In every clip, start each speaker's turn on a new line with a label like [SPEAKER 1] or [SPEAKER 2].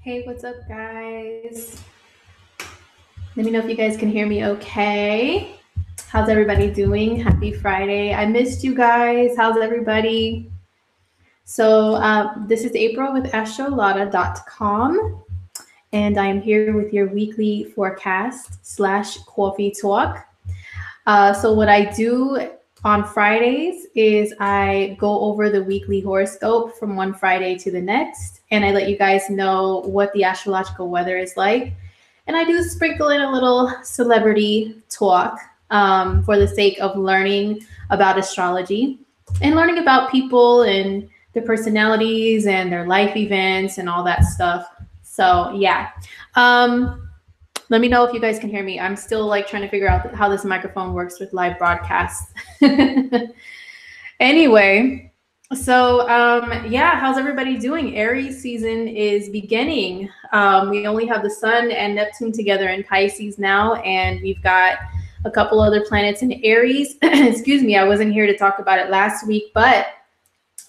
[SPEAKER 1] Hey, what's up, guys? Let me know if you guys can hear me okay. How's everybody doing? Happy Friday. I missed you guys. How's everybody? So this is April with astrolada.com, and I am here with your weekly forecast / coffee talk. So what I do on Fridays is I go over the weekly horoscope from one Friday to the next, and I let you guys know what the astrological weather is like. And I do sprinkle in a little celebrity talk for the sake of learning about astrology and learning about people and their personalities and their life events and all that stuff. So yeah. Let me know if you guys can hear me. I'm still like trying to figure out how this microphone works with live broadcasts. Anyway, so yeah, how's everybody doing? Aries season is beginning. We only have the Sun and Neptune together in Pisces now, and we've got a couple other planets in Aries. Excuse me, I wasn't here to talk about it last week, but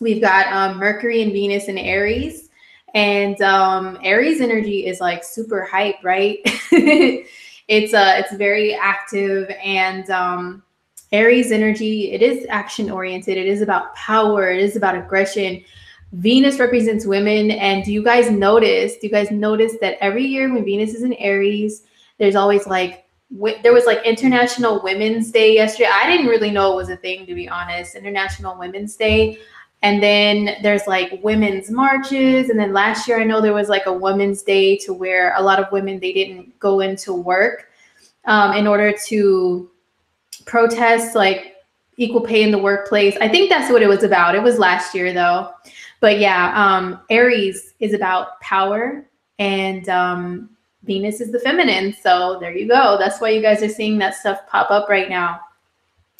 [SPEAKER 1] we've got Mercury and Venus in Aries. And Aries energy is like super hype, right? It's very active, and Aries energy, it is action oriented. It is about power. It is about aggression. Venus represents women. And do you guys notice that every year when Venus is in Aries, there's always like, there was like International Women's Day yesterday. I didn't really know it was a thing, to be honest. International Women's Day. And then there's like women's marches. And then last year, I know there was like a Women's Day to where a lot of women, they didn't go into work in order to protest like equal pay in the workplace. I think that's what it was about. It was last year though. But yeah, Aries is about power, and Venus is the feminine. So there you go. That's why you guys are seeing that stuff pop up right now.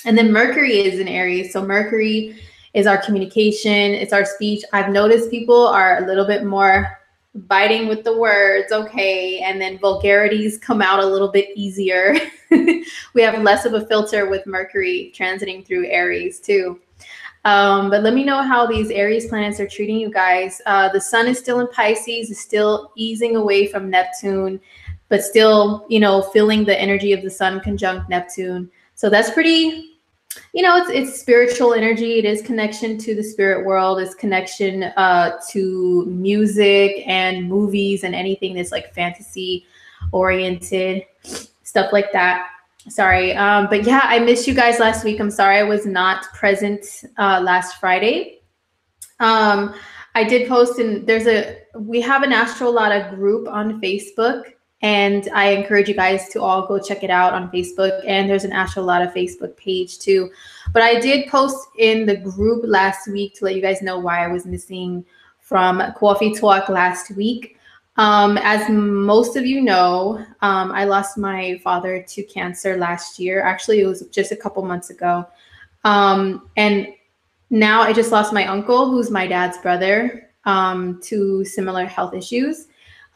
[SPEAKER 1] And then Mercury is in Aries. So Mercury is our communication. It's our speech. I've noticed people are a little bit more biting with the words, okay, and then vulgarities come out a little bit easier. We have less of a filter with Mercury transiting through Aries too. But let me know how these Aries planets are treating you guys. The Sun is still in Pisces, is still easing away from Neptune, but still, feeling the energy of the Sun conjunct Neptune. So that's pretty, it's spiritual energy. It is connection to the spirit world. It's connection to music and movies and anything that's like fantasy oriented, stuff like that. Sorry. But yeah, I missed you guys last week. I'm sorry I was not present last Friday. I did post, and we have an Astrolada group on Facebook. And I encourage you guys to all go check it out on Facebook. And there's an Astrolada Facebook page too. But I did post in the group last week to let you guys know why I was missing from Coffee Talk last week. As most of you know, I lost my father to cancer last year. Actually, it was just a couple months ago. And now I just lost my uncle, who's my dad's brother, to similar health issues.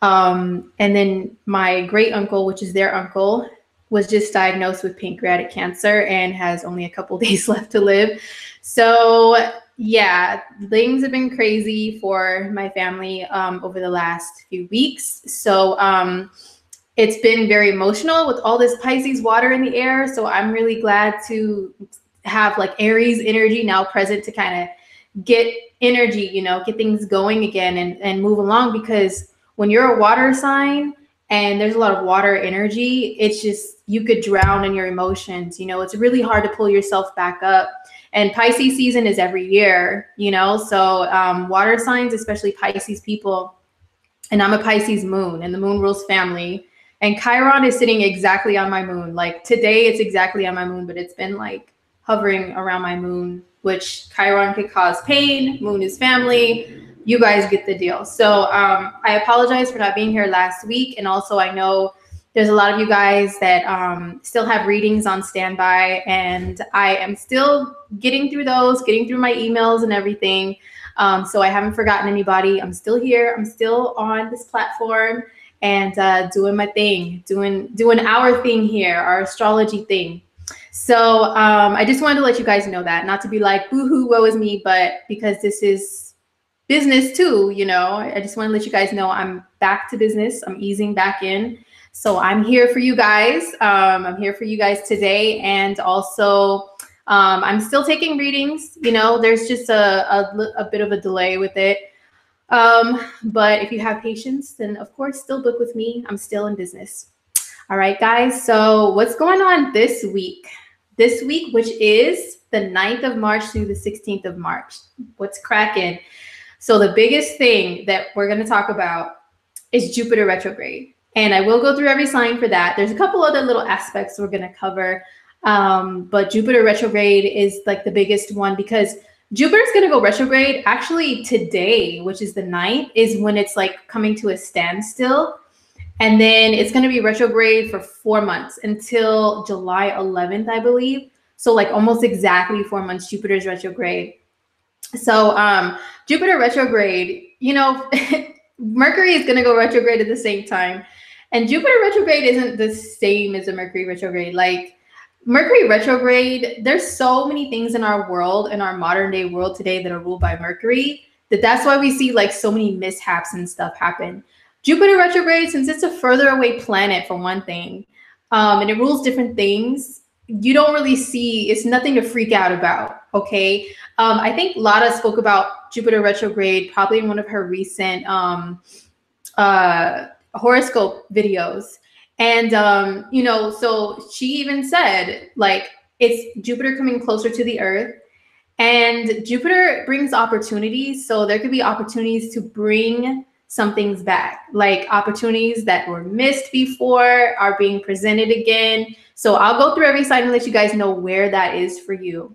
[SPEAKER 1] And then my great uncle, which is their uncle, was just diagnosed with pancreatic cancer and has only a couple days left to live. So yeah, things have been crazy for my family over the last few weeks. So it's been very emotional with all this Pisces water in the air. So I'm really glad to have like Aries energy now present to kind of get energy, get things going again and move along, because when you're a water sign and there's a lot of water energy, it's just, you could drown in your emotions. It's really hard to pull yourself back up. And Pisces season is every year, so water signs, especially Pisces people, and I'm a Pisces moon, and the moon rules family. And Chiron is sitting exactly on my moon. Like today, it's exactly on my moon, but it's been like hovering around my moon, which Chiron could cause pain. Moon is family. You guys get the deal. So I apologize for not being here last week. And also I know there's a lot of you guys that still have readings on standby, and I am still getting through those, getting through my emails and everything. So I haven't forgotten anybody. I'm still here. I'm still on this platform and doing my thing, doing our thing here, our astrology thing. So I just wanted to let you guys know that, not to be like, boo-hoo, woe is me, but because this is business too. You know, I just want to let you guys know I'm back to business. I'm easing back in. So I'm here for you guys. I'm here for you guys today. And also, I'm still taking readings. You know, there's just a bit of a delay with it. But if you have patience, then of course, still book with me. I'm still in business. All right, guys. So what's going on this week? This week, which is the 9th of March through the 16th of March. What's cracking? So the biggest thing that we're going to talk about is Jupiter retrograde. And I will go through every sign for that. There's a couple other little aspects we're going to cover. But Jupiter retrograde is like the biggest one because Jupiter's going to go retrograde actually today, which is the 9th, is when it's like coming to a standstill. And then it's going to be retrograde for 4 months until July 11th, I believe. So like almost exactly 4 months, Jupiter's retrograde. So Jupiter retrograde, you know, Mercury is going to go retrograde at the same time. And Jupiter retrograde isn't the same as a Mercury retrograde. Like Mercury retrograde, there's so many things in our world, in our modern day world today that are ruled by Mercury, that's why we see like so many mishaps and stuff happen. Jupiter retrograde, since it's a further away planet for one thing, and it rules different things, you don't really see, it's nothing to freak out about, okay? I think Lada spoke about Jupiter retrograde probably in one of her recent horoscope videos. And, you know, so she even said, like, it's Jupiter coming closer to the Earth. And Jupiter brings opportunities. So there could be opportunities to bring some things back, like opportunities that were missed before are being presented again. So I'll go through every sign and let you guys know where that is for you.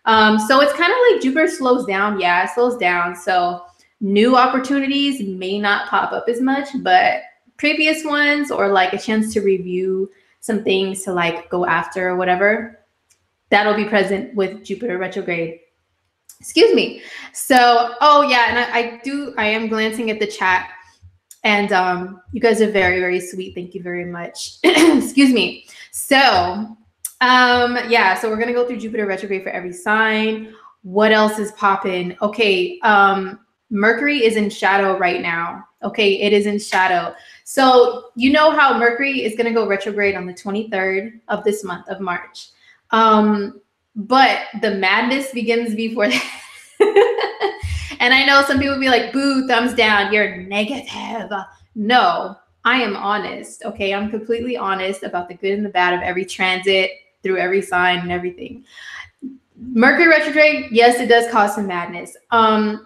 [SPEAKER 1] So it's kind of like Jupiter slows down. Yeah, it slows down. So new opportunities may not pop up as much, but previous ones or like a chance to review some things to like go after or whatever, that'll be present with Jupiter retrograde. Excuse me. So, oh yeah, and I am glancing at the chat, and you guys are very, very sweet. Thank you very much. Excuse me. So, yeah, so we're gonna go through Jupiter retrograde for every sign. What else is popping? Okay, Mercury is in shadow right now. Okay, it is in shadow. So you know how Mercury is gonna go retrograde on the 23rd of this month of March. But the madness begins before that. And I know some people will be like, boo, thumbs down, you're negative. No, I am honest. Okay, I'm completely honest about the good and the bad of every transit through every sign and everything. Mercury retrograde, yes, it does cause some madness. The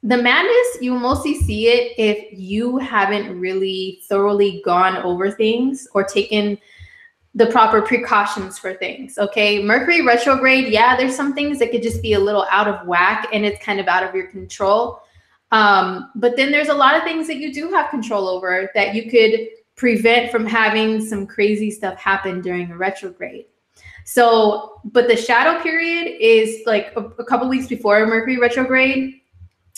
[SPEAKER 1] madness, you mostly see it if you haven't really thoroughly gone over things or taken the proper precautions for things, okay? Mercury retrograde, yeah, there's some things that could just be a little out of whack and it's kind of out of your control. But then there's a lot of things that you do have control over that you could prevent from having some crazy stuff happen during a retrograde. So, but the shadow period is like a couple weeks before Mercury retrograde,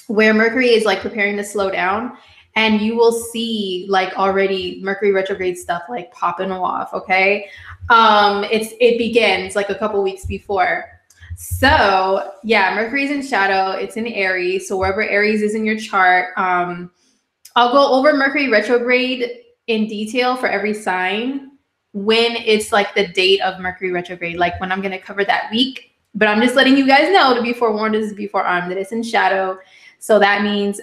[SPEAKER 1] where Mercury is like preparing to slow down. And you will see like already Mercury retrograde stuff like popping off, okay? It begins like a couple weeks before. So yeah, Mercury's in shadow, it's in Aries. So wherever Aries is in your chart, I'll go over Mercury retrograde in detail for every sign when it's like the date of Mercury retrograde, like when I'm gonna cover that week. But I'm just letting you guys know, to be forewarned, this is be forearmed, that it's in shadow. So that means,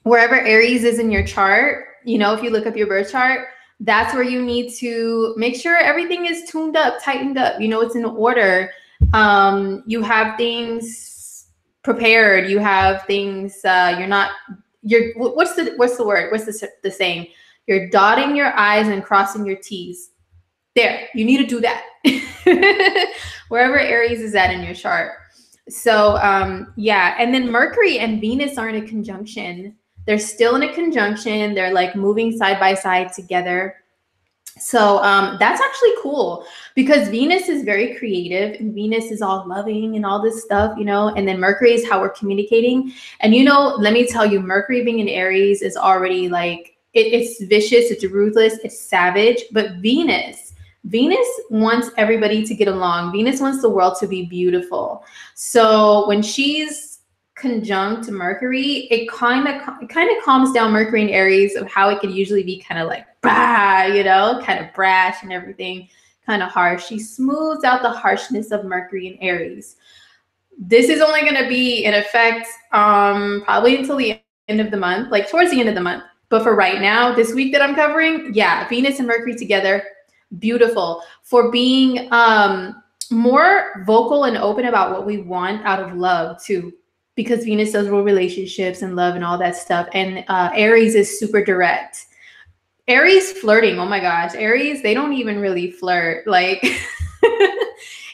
[SPEAKER 1] wherever Aries is in your chart, you know, if you look up your birth chart, that's where you need to make sure everything is tuned up, tightened up, you know, it's in order. You have things prepared, you have things, what's the word? What's the saying? You're dotting your I's and crossing your T's. There, you need to do that. Wherever Aries is at in your chart. So, yeah, and then Mercury and Venus are in a conjunction. They're still in a conjunction. They're like moving side by side together. So that's actually cool because Venus is very creative and Venus is all loving and all this stuff, you know, and then Mercury is how we're communicating. And, you know, let me tell you, Mercury being in Aries is already like, it's vicious, it's ruthless, it's savage. But Venus wants everybody to get along. Venus wants the world to be beautiful. So when she's conjunct Mercury, it kind of calms down Mercury in Aries of how it could usually be kind of like, bah, you know, kind of brash and everything, kind of harsh. She smooths out the harshness of Mercury in Aries. This is only going to be in effect probably until the end of the month, like towards the end of the month. But for right now, this week that I'm covering, yeah, Venus and Mercury together, beautiful for being more vocal and open about what we want out of love too, because Venus does rule relationships and love and all that stuff. And Aries is super direct. Aries flirting, oh my gosh, Aries, they don't even really flirt. Like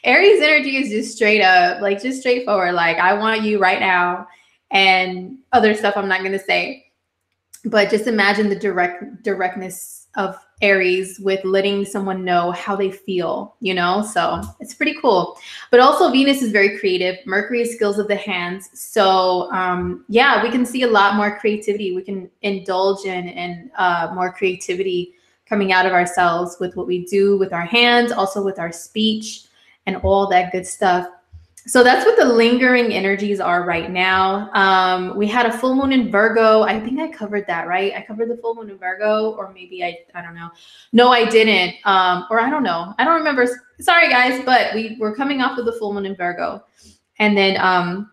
[SPEAKER 1] Aries energy is just straight up, like just straightforward. Like, I want you right now, and other stuff I'm not going to say. But just imagine the directness of Aries with letting someone know how they feel, you know? So it's pretty cool. But also Venus is very creative. Mercury is skills of the hands. So yeah, we can see a lot more creativity. We can indulge in more creativity coming out of ourselves with what we do with our hands, also with our speech and all that good stuff. So that's what the lingering energies are right now. We had a full moon in Virgo. I think I covered that, right? I covered the full moon in Virgo, or maybe I don't know. No, I didn't. Or I don't know. I don't remember. Sorry, guys, but we're coming off of the full moon in Virgo. And then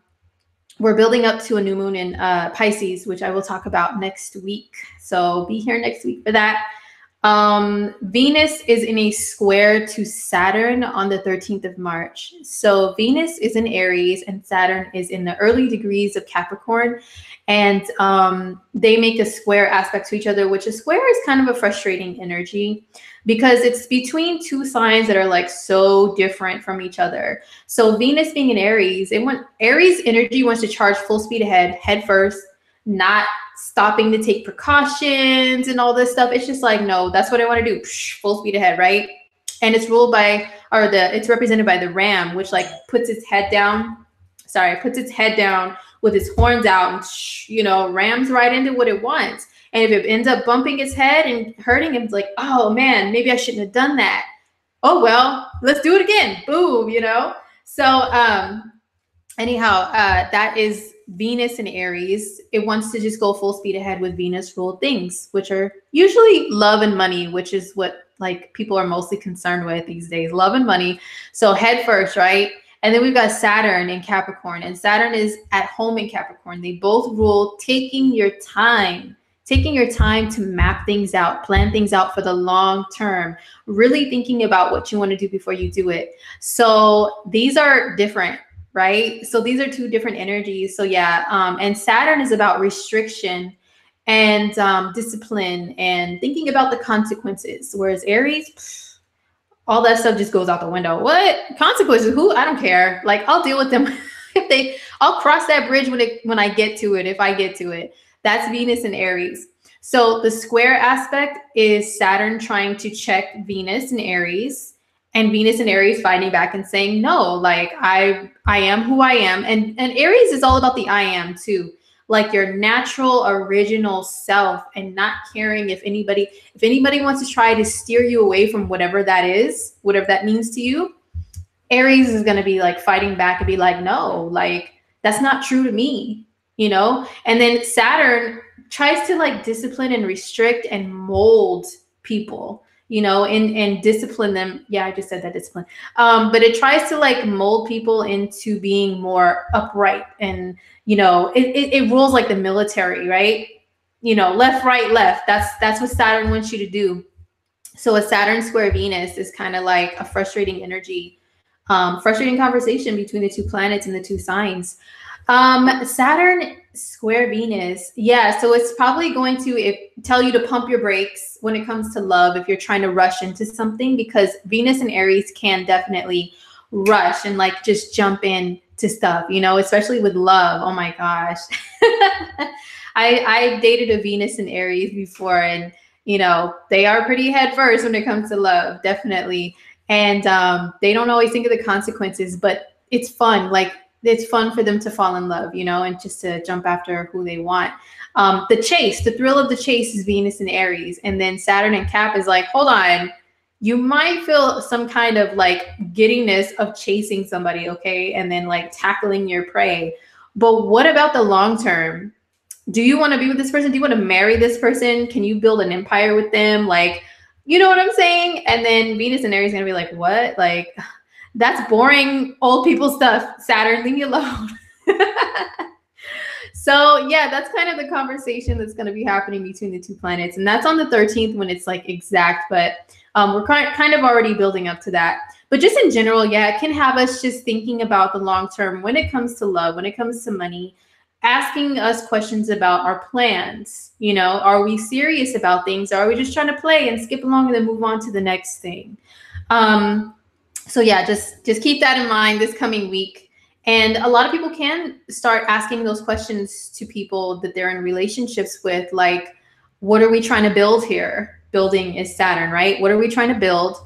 [SPEAKER 1] we're building up to a new moon in Pisces, which I will talk about next week. So be here next week for that. Venus is in a square to Saturn on the 13th of March. So Venus is in Aries and Saturn is in the early degrees of Capricorn. And they make a square aspect to each other, which a square is kind of a frustrating energy because it's between two signs that are like so different from each other. So Venus being in Aries, Aries energy wants to charge full speed ahead, head first, not stopping to take precautions and all this stuff. It's just like, no, that's what I want to do. Full speed ahead, right? And it's ruled by, it's represented by the ram, which like puts its head down with its horns out and, you know, rams right into what it wants. And if it ends up bumping its head and hurting, it's like, oh man, maybe I shouldn't have done that. Oh, well, let's do it again. Boom, you know? So anyhow, that is Venus in Aries. It wants to just go full speed ahead with Venus ruled things, which are usually love and money, which is what like people are mostly concerned with these days, love and money. So head first, right? And then we've got Saturn in Capricorn, and Saturn is at home in Capricorn. They both rule taking your time to map things out, plan things out for the long term, really thinking about what you want to do before you do it. So these are different, right? So these are two different energies. So yeah, and Saturn is about restriction and discipline and thinking about the consequences, whereas Aries, all that stuff just goes out the window. What consequences? Who? I don't care. Like, I'll deal with them I'll cross that bridge when I get to it, if I get to it. That's Venus and Aries. So the square aspect is Saturn trying to check Venus and Aries, and Venus and Aries fighting back and saying, no, like I am who I am. And Aries is all about the I am too. Like your natural original self, and not caring if anybody wants to try to steer you away from whatever that is, whatever that means to you. Aries is going to be like fighting back and be like, no, like that's not true to me, you know? And then Saturn tries to like discipline and restrict and mold people, you know, and discipline them. Yeah, I just said that, discipline. But it tries to like mold people into being more upright, and, you know, it rules like the military, right? You know, left, right, left. That's what Saturn wants you to do. So a Saturn square Venus is kind of like a frustrating energy, frustrating conversation between the two planets and the two signs. Saturn square Venus. Yeah. So it's probably going to tell you to pump your brakes when it comes to love, if you're trying to rush into something, because Venus and Aries can definitely rush and like just jump in to stuff, you know, especially with love. Oh my gosh. I dated a Venus and Aries before, and, you know, they are pretty head first when it comes to love, definitely. And they don't always think of the consequences, but it's fun. Like, it's fun for them to fall in love, you know, and just to jump after who they want. The chase, the thrill of the chase is Venus and Aries. And then Saturn and Cap is like, hold on, you might feel some kind of like giddiness of chasing somebody, okay? And then like tackling your prey. But what about the long term? Do you want to be with this person? Do you want to marry this person? Can you build an empire with them? Like, you know what I'm saying? And then Venus and Aries is going to be like, what? Like, that's boring old people stuff. Saturn, leave me alone. So yeah, that's kind of the conversation that's going to be happening between the two planets. And that's on the 13th when it's like exact, but we're kind of already building up to that. But just in general, yeah, it can have us just thinking about the long term when it comes to love, when it comes to money, asking us questions about our plans. You know, are we serious about things? Or are we just trying to play and skip along and then move on to the next thing? So yeah, just keep that in mind this coming week. And a lot of people can start asking those questions to people that they're in relationships with, like, what are we trying to build here? Building is Saturn, right? What are we trying to build?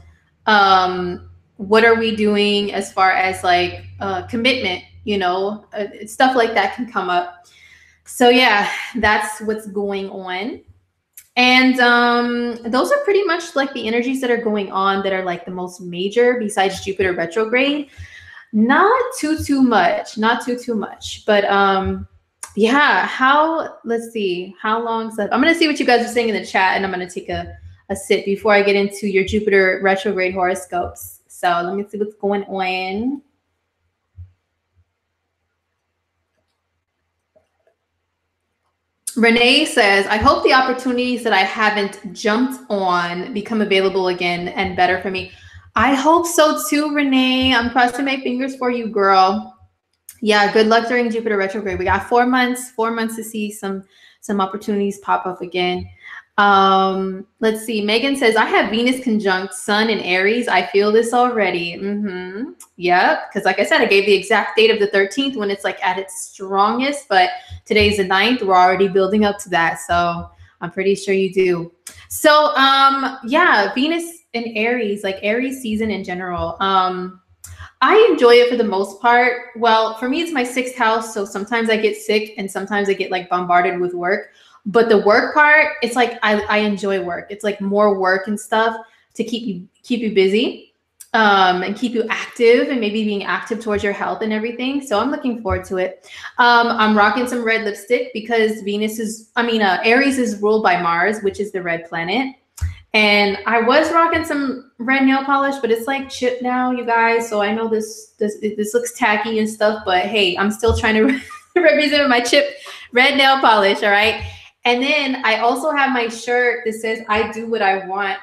[SPEAKER 1] What are we doing as far as like commitment? You know, stuff like that can come up. So yeah, that's what's going on. And those are pretty much like the energies that are going on that are like the most major besides Jupiter retrograde. Not too much, but yeah, let's see, how long's left? I'm going to see what you guys are saying in the chat, and I'm going to take a sip before I get into your Jupiter retrograde horoscopes. So let me see what's going on. Renee says, I hope the opportunities that I haven't jumped on become available again and better for me. I hope so too, Renee. I'm crossing my fingers for you, girl. Yeah, good luck during Jupiter retrograde. We got 4 months to see some opportunities pop up again. Let's see. Megan says, I have Venus conjunct Sun in Aries. I feel this already. Yep. Because like I said, I gave the exact date of the 13th when it's like at its strongest, but today's the 9th. We're already building up to that. So I'm pretty sure you do. So yeah, Venus in Aries, like Aries season in general. I enjoy it for the most part. Well, for me, it's my 6th house. So sometimes I get sick and sometimes I get like bombarded with work. But the work part, it's like I enjoy work. It's like more work and stuff to keep you busy and keep you active and maybe being active towards your health and everything. So I'm looking forward to it. I'm rocking some red lipstick because Aries is ruled by Mars, which is the red planet. And I was rocking some red nail polish, but it's like chipped now, you guys. So I know this looks tacky and stuff, but hey, I'm still trying to represent my chipped red nail polish, all right? And then I also have my shirt that says, I do what I want.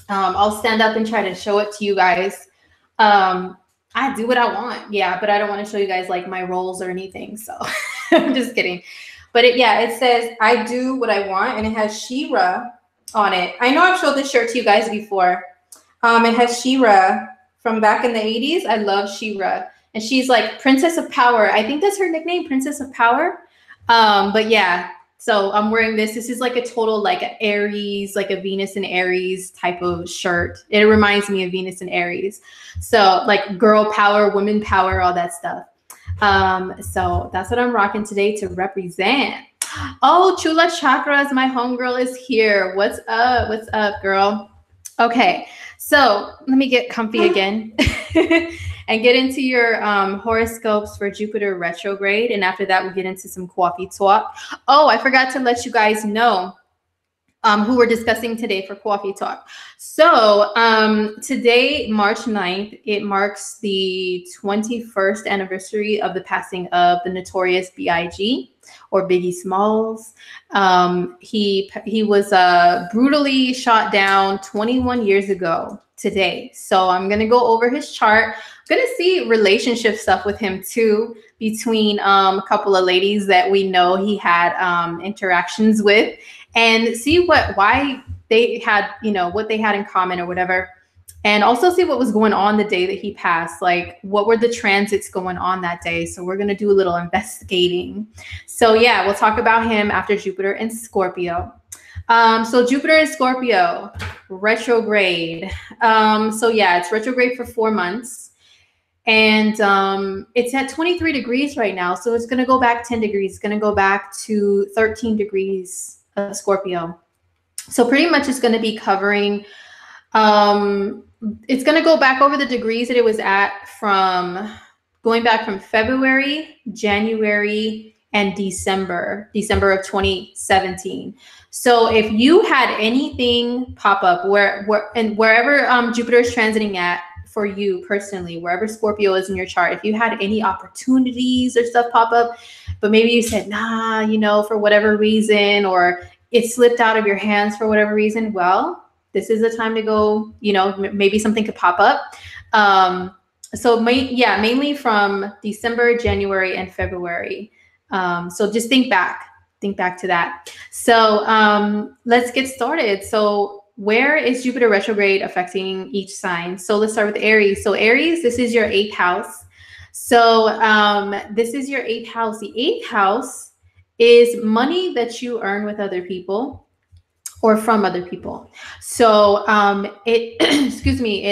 [SPEAKER 1] I'll stand up and try to show it to you guys. I do what I want. Yeah, but I don't want to show you guys like my roles or anything. So I'm just kidding. But it says, I do what I want. And it has She-Ra on it. I know I've showed this shirt to you guys before. It has She-Ra from back in the 80s. I love She-Ra. And she's like Princess of Power. I think that's her nickname, Princess of Power. But yeah. So I'm wearing this. This is like a total like an Aries, like a Venus and Aries type of shirt. It reminds me of Venus and Aries. So like girl power, women power, all that stuff. So that's what I'm rocking today to represent. Oh, Chula Chakras, my homegirl is here. What's up? What's up, girl? Okay, so let me get comfy again and get into your horoscopes for Jupiter retrograde. And after that, we'll get into some coffee talk. Oh, I forgot to let you guys know who we're discussing today for coffee talk. So today, March 9th, it marks the 21st anniversary of the passing of the notorious B.I.G. or Biggie Smalls. He was brutally shot down 21 years ago today. So I'm going to go over his chart. I'm going to see relationship stuff with him too, between a couple of ladies that we know he had interactions with, and see why they had, what they had in common or whatever. And also see what was going on the day that he passed. Like, what were the transits going on that day? So we're going to do a little investigating. So yeah, we'll talk about him after Jupiter and Scorpio. So Jupiter and Scorpio, retrograde. So yeah, it's retrograde for 4 months. And it's at 23 degrees right now. So it's going to go back 10 degrees. It's going to go back to 13 degrees of Scorpio. So pretty much it's going to be covering... it's going to go back over the degrees that it was at from going back from February, January, and December of 2017. So if you had anything pop up wherever Jupiter is transiting at for you personally, wherever Scorpio is in your chart, if you had any opportunities or stuff pop up, but maybe you said, nah, for whatever reason, or it slipped out of your hands for whatever reason, well, this is the time to go, maybe something could pop up. Mainly from December, January, and February. So just think back to that. So let's get started. So where is Jupiter retrograde affecting each sign? So let's start with Aries. So Aries, this is your 8th house. So this is your 8th house. The 8th house is money that you earn with other people or from other people. So it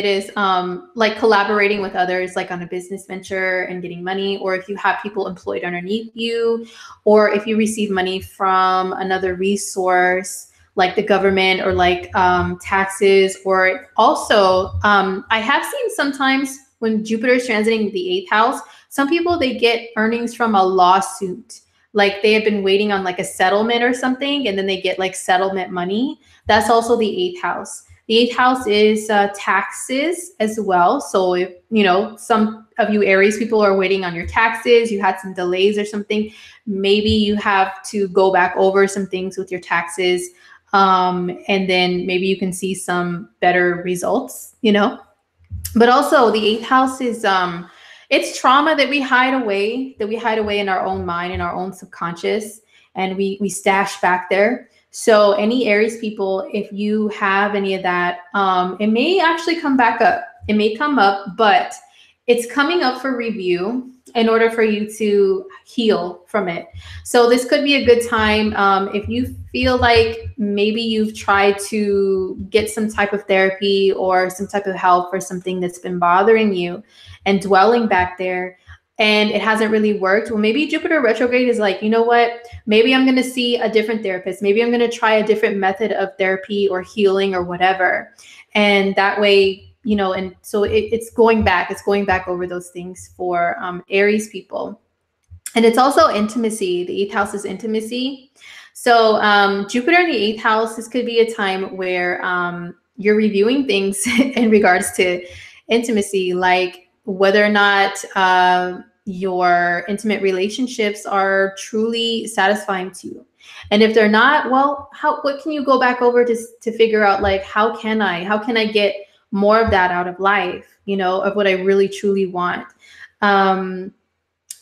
[SPEAKER 1] is like collaborating with others, like on a business venture and getting money, or if you have people employed underneath you, or if you receive money from another resource like the government, or like taxes, or also I have seen sometimes when Jupiter is transiting the 8th house, some people, they get earnings from a lawsuit. Like they have been waiting on like a settlement or something, and then they get like settlement money. That's also the 8th house. The 8th house is taxes as well. So if, some of you Aries people are waiting on your taxes, you had some delays or something, maybe you have to go back over some things with your taxes. And then maybe you can see some better results, But also the 8th house is it's trauma that we hide away in our own mind, in our own subconscious, and we stash back there. So any Aries people, if you have any of that, it may actually come back up. It may come up, but it's coming up for review in order for you to heal from it. So this could be a good time if you feel like maybe you've tried to get some type of therapy or some type of help for something that's been bothering you and dwelling back there, and it hasn't really worked. Well, maybe Jupiter retrograde is like, you know what? Maybe I'm going to see a different therapist. Maybe I'm going to try a different method of therapy or healing or whatever. And that way, and so it's going back over those things for Aries people. And it's also intimacy. The 8th house is intimacy. So Jupiter in the 8th house, this could be a time where you're reviewing things in regards to intimacy, like whether or not your intimate relationships are truly satisfying to you. And if they're not, well, what can you go back over to figure out, like, how can I get more of that out of life, of what I really truly want. And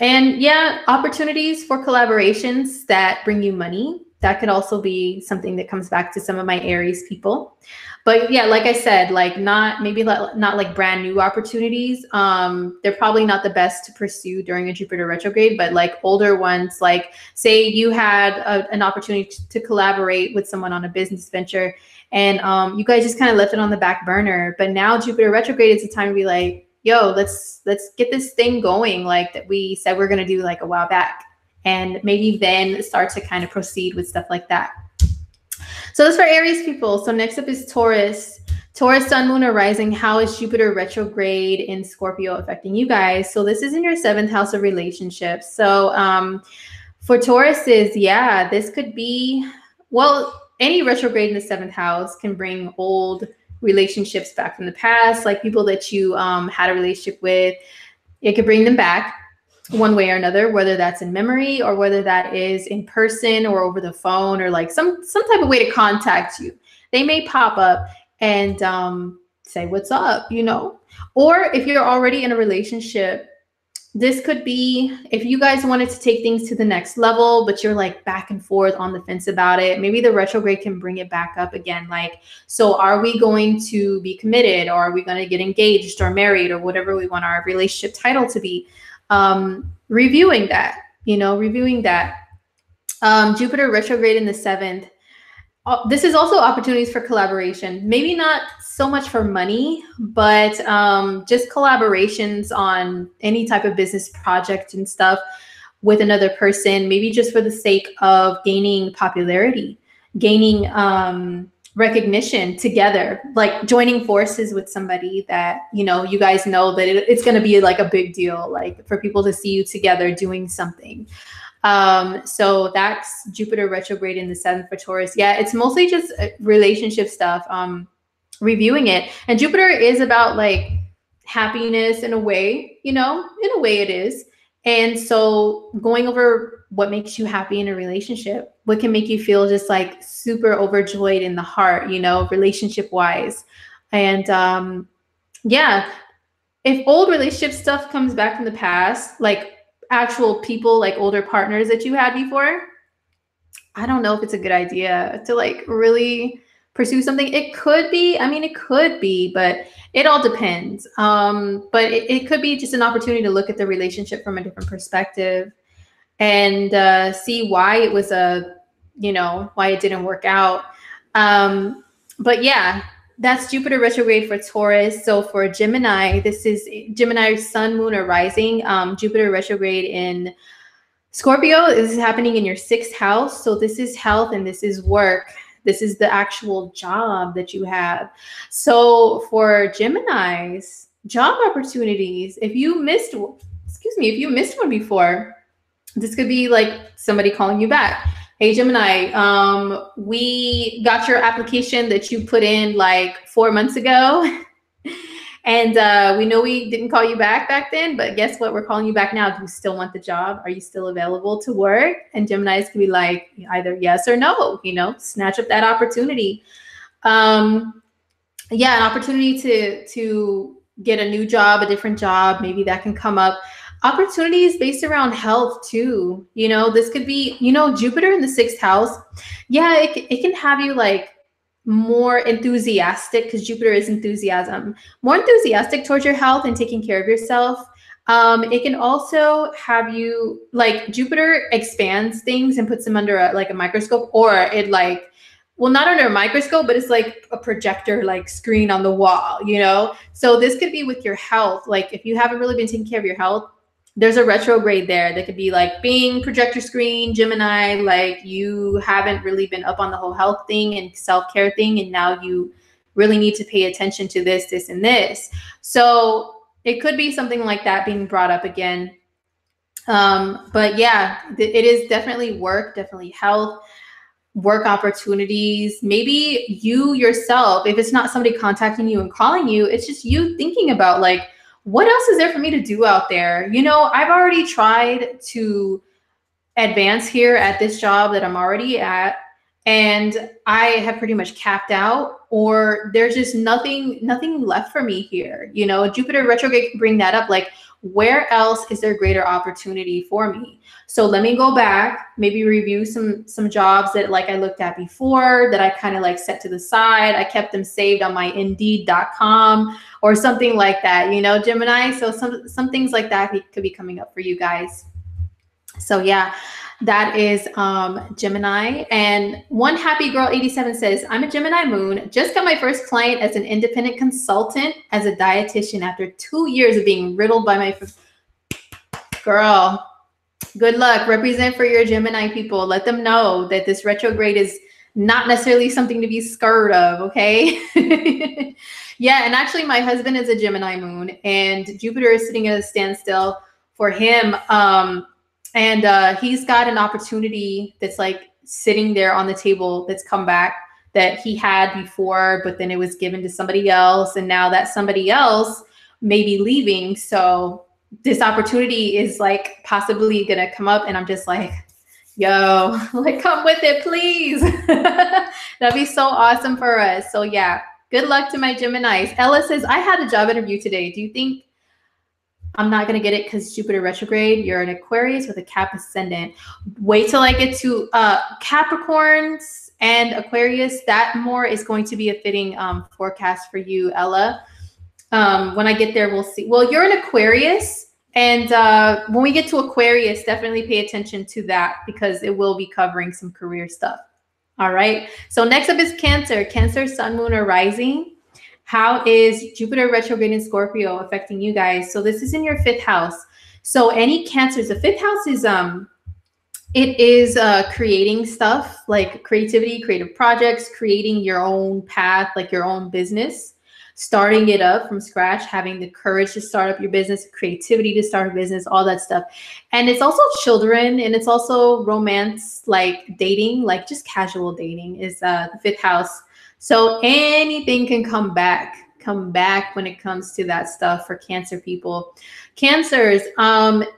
[SPEAKER 1] yeah, opportunities for collaborations that bring you money. That could also be something that comes back to some of my Aries people. But yeah, like I said, like not like brand new opportunities. They're probably not the best to pursue during a Jupiter retrograde, but like older ones, like say you had an opportunity to collaborate with someone on a business venture, and you guys just kind of left it on the back burner. But now Jupiter retrograde is the time to be like, yo, let's get this thing going, like that we said we're going to do like a while back, and maybe then start to kind of proceed with stuff like that. So that's for Aries people. So next up is Taurus. Taurus, sun, moon, or rising. How is Jupiter retrograde in Scorpio affecting you guys? So this is in your 7th house of relationships. So for Tauruses, yeah, this could be, well, any retrograde in the 7th house can bring old relationships back from the past, like people that you had a relationship with. It could bring them back one way or another, whether that's in memory or whether that is in person or over the phone, or like some type of way to contact you. They may pop up and say, what's up, Or if you're already in a relationship, this could be if you guys wanted to take things to the next level, but you're like back and forth on the fence about it. Maybe the retrograde can bring it back up again. Like, so are we going to be committed, or are we going to get engaged or married, or whatever we want our relationship title to be? Reviewing that. Jupiter retrograde in the 7th. This is also opportunities for collaboration. Maybe not so much for money, but just collaborations on any type of business project and stuff with another person, maybe just for the sake of gaining popularity, gaining recognition together, like joining forces with somebody that, you know, you guys know that it's going to be like a big deal, like for people to see you together doing something. So that's Jupiter retrograde in the 7th for Taurus. Yeah, it's mostly just relationship stuff, reviewing it. And Jupiter is about like happiness in a way, you know, in a way it is. And so going over what makes you happy in a relationship, what can make you feel just like super overjoyed in the heart, you know, relationship wise. And yeah, if old relationship stuff comes back from the past, like actual people, like older partners that you had before, I don't know if it's a good idea to like really pursue something. It could be, I mean, it could be, but it all depends. But it could be just an opportunity to look at the relationship from a different perspective and see why it was you know, why it didn't work out. But yeah, that's Jupiter retrograde for Taurus. So for Gemini, this is Gemini sun, moon, or rising. Jupiter retrograde in Scorpio. This is happening in your 6th house. So this is health and this is work. This is the actual job that you have. So for Geminis, job opportunities, if you missed one before, this could be like somebody calling you back. Hey, Gemini, we got your application that you put in like 4 months ago. And we know we didn't call you back then, but guess what? We're calling you back now. Do you still want the job? Are you still available to work? And Geminis can be like either yes or no, you know, snatch up that opportunity. Yeah, an opportunity to get a new job, a different job, maybe that can come up. Opportunities based around health too. You know, this could be, you know, Jupiter in the 6th house. Yeah, it can have you like more enthusiastic, because Jupiter is enthusiasm, more enthusiastic towards your health and taking care of yourself. It can also have you like Jupiter expands things and puts them under a microscope, or it like, well, not under a microscope, but it's like a projector like screen on the wall, you know? So this could be with your health. Like if you haven't really been taking care of your health, there's a retrograde there that could be like being projector screen, Gemini, like you haven't really been up on the whole health thing and self-care thing. And now you really need to pay attention to this, this, and this. So it could be something like that being brought up again. But yeah, it is definitely work, definitely health, work opportunities. Maybe you yourself, if it's not somebody contacting you and calling you, it's just you thinking about like, what else is there for me to do out there? You know, I've already tried to advance here at this job that I'm already at, and I have pretty much capped out, or there's just nothing left for me here. You know, Jupiter retrograde can bring that up. Like, where else is there greater opportunity for me? So let me go back, maybe review some jobs that like I looked at before that I kind of like set to the side. I kept them saved on my Indeed.com or something like that, you know, Gemini. So some things like that could be coming up for you guys. So yeah, that is Gemini. And One Happy Girl 87 says, I'm a Gemini moon. Just got my first client as an independent consultant as a dietitian after 2 years of being riddled by my girl. Good luck. Represent for your Gemini people. Let them know that this retrograde is not necessarily something to be scared of, okay? Yeah, and actually my husband is a Gemini moon, and Jupiter is sitting at a standstill for him. And he's got an opportunity that's like sitting there on the table that's come back that he had before, but then it was given to somebody else. And now that somebody else may be leaving. So this opportunity is like possibly going to come up, and I'm just like, yo, like come with it, please. That'd be so awesome for us. So yeah, good luck to my Geminis. Ella says, I had a job interview today. Do you think I'm not going to get it because Jupiter retrograde? You're an Aquarius with a Cap ascendant. Wait till I get to Capricorns and Aquarius. That more is going to be a fitting forecast for you, Ella. When I get there, we'll see. Well, you're an Aquarius, and when we get to Aquarius, definitely pay attention to that because it will be covering some career stuff. All right. So next up is Cancer. Cancer, Sun, Moon, or Rising. How is Jupiter retrograde in Scorpio affecting you guys? So this is in your 5th house. So any Cancers, the 5th house It is creating stuff like creativity, creative projects, creating your own path, like your own business, starting it up from scratch, having the courage to start up your business, creativity to start a business, all that stuff. And it's also children, and it's also romance, like dating, like just casual dating is the fifth house. So anything can come back when it comes to that stuff for Cancer people. Cancers,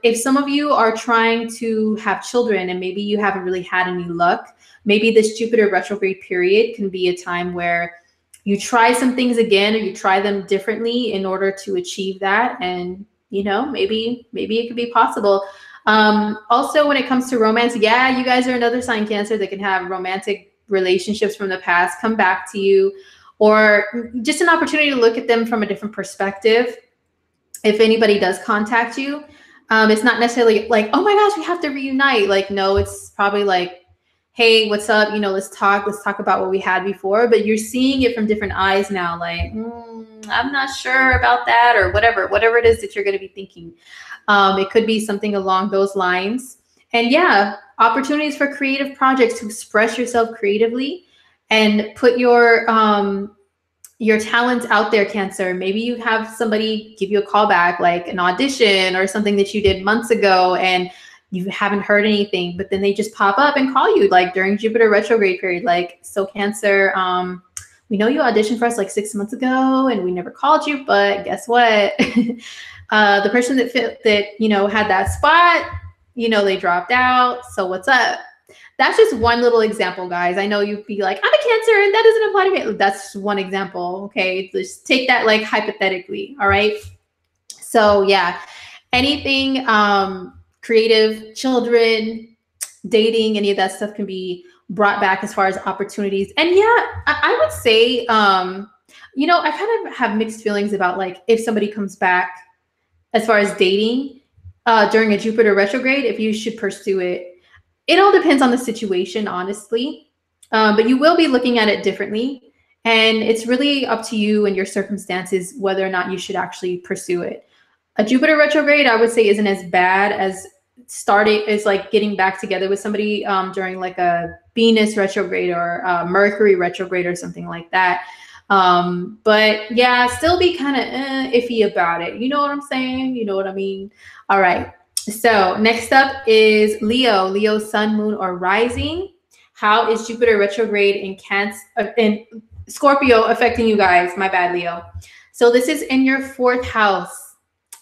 [SPEAKER 1] if some of you are trying to have children and maybe you haven't really had any luck, maybe this Jupiter retrograde period can be a time where you try some things again, or you try them differently in order to achieve that. And, you know, maybe it could be possible. Also, when it comes to romance, yeah, you guys are another sign, Cancer, that can have romantic relationships from the past come back to you, or just an opportunity to look at them from a different perspective. If anybody does contact you, it's not necessarily like, oh my gosh, we have to reunite. Like, no, it's probably like, hey, what's up? You know, let's talk about what we had before. But you're seeing it from different eyes now. Like, I'm not sure about that, or whatever it is that you're going to be thinking. It could be something along those lines. And yeah, opportunities for creative projects to express yourself creatively and put your talents out there, Cancer. Maybe you have somebody give you a call back, like an audition or something that you did months ago, and you haven't heard anything, but then they just pop up and call you, like during Jupiter retrograde period. Like, so Cancer, we know you auditioned for us like 6 months ago and we never called you, but guess what? The person that you know had that spot, you know, they dropped out. So what's up? That's just one little example, guys. I know you'd be like, I'm a Cancer and that doesn't apply to me. That's one example. Okay, just take that like hypothetically. All right. So yeah, anything creative, children, dating, any of that stuff can be brought back as far as opportunities. And yeah, I would say, you know, I kind of have mixed feelings about like if somebody comes back as far as dating during a Jupiter retrograde, if you should pursue it. It all depends on the situation, honestly, but you will be looking at it differently. And it's really up to you and your circumstances whether or not you should actually pursue it. A Jupiter retrograde, I would say, isn't as bad as like getting back together with somebody during like a Venus retrograde or Mercury retrograde or something like that. But yeah, still be kind of iffy about it. You know what I'm saying? You know what I mean? All right. So next up is Leo, sun, moon, or rising. How is Jupiter retrograde in Scorpio affecting you guys? My bad, Leo. So this is in your fourth house.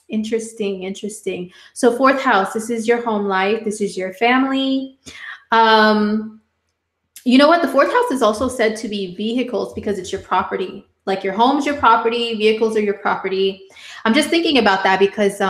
[SPEAKER 1] Interesting. So fourth house, this is your home life. This is your family. You know what? The fourth house is also said to be vehicles because it's your property. Like your home's your property, vehicles are your property. I'm just thinking about that because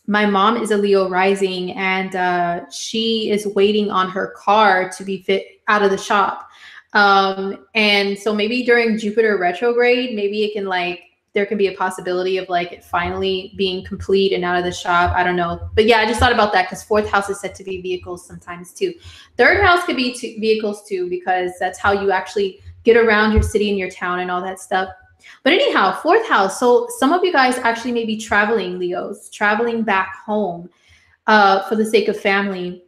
[SPEAKER 1] my mom is a Leo rising, and she is waiting on her car to be fit out of the shop. And so maybe during Jupiter retrograde, maybe it can like, there can be a possibility of like it finally being complete and out of the shop. I don't know. But yeah, I just thought about that because fourth house is said to be vehicles sometimes too. Third house could be vehicles too, because that's how you actually get around your city and your town and all that stuff. But anyhow, fourth house. So some of you guys actually may be traveling, Leos, traveling back home for the sake of family.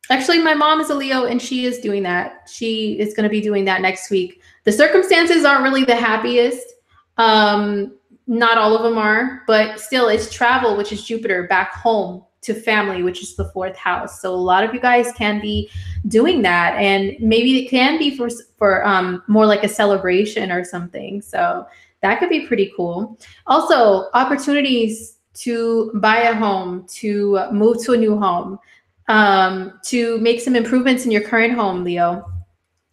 [SPEAKER 1] Actually, my mom is a Leo and she is doing that. She is going to be doing that next week. The circumstances aren't really the happiest. Not all of them are, but still it's travel, which is Jupiter, back home to family, which is the fourth house. So a lot of you guys can be doing that, and maybe it can be for more like a celebration or something. So that could be pretty cool. Also, opportunities to buy a home, to move to a new home, to make some improvements in your current home, Leo.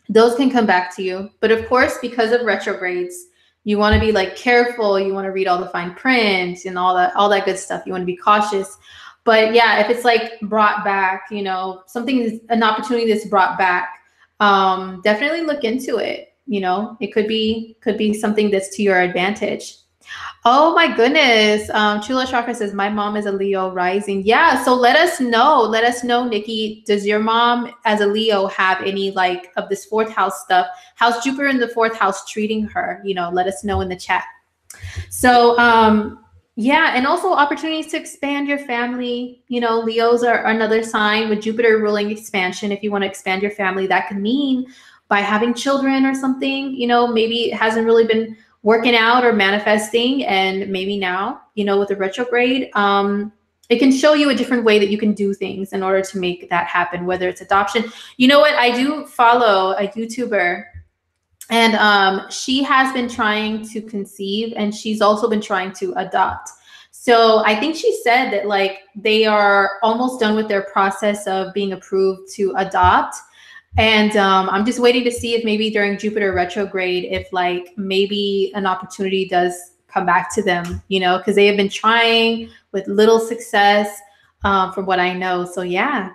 [SPEAKER 1] Those can come back to you. But of course, because of retrogrades, you want to be like careful. You want to read all the fine print and all that good stuff. You want to be cautious. But yeah, if it's like brought back, you know, an opportunity that's brought back, definitely look into it. You know, it could be something that's to your advantage. Oh my goodness. Chula Chakra says, my mom is a Leo rising. Yeah. So let us know, Nikki, does your mom as a Leo have any like of this fourth house stuff? How's Jupiter in the fourth house treating her? You know, let us know in the chat. So, Yeah, and also opportunities to expand your family. You know, Leos are another sign with Jupiter ruling expansion. If you want to expand your family, that could mean by having children or something. You know, maybe it hasn't really been working out or manifesting, and maybe now, you know, with the retrograde, it can show you a different way that you can do things in order to make that happen, whether it's adoption. You know what? I do follow a YouTuber, and she has been trying to conceive, and she's also been trying to adopt. So I think she said that like they are almost done with their process of being approved to adopt. And I'm just waiting to see if maybe during Jupiter retrograde, if like maybe an opportunity does come back to them, you know, because they have been trying with little success, from what I know. So yeah.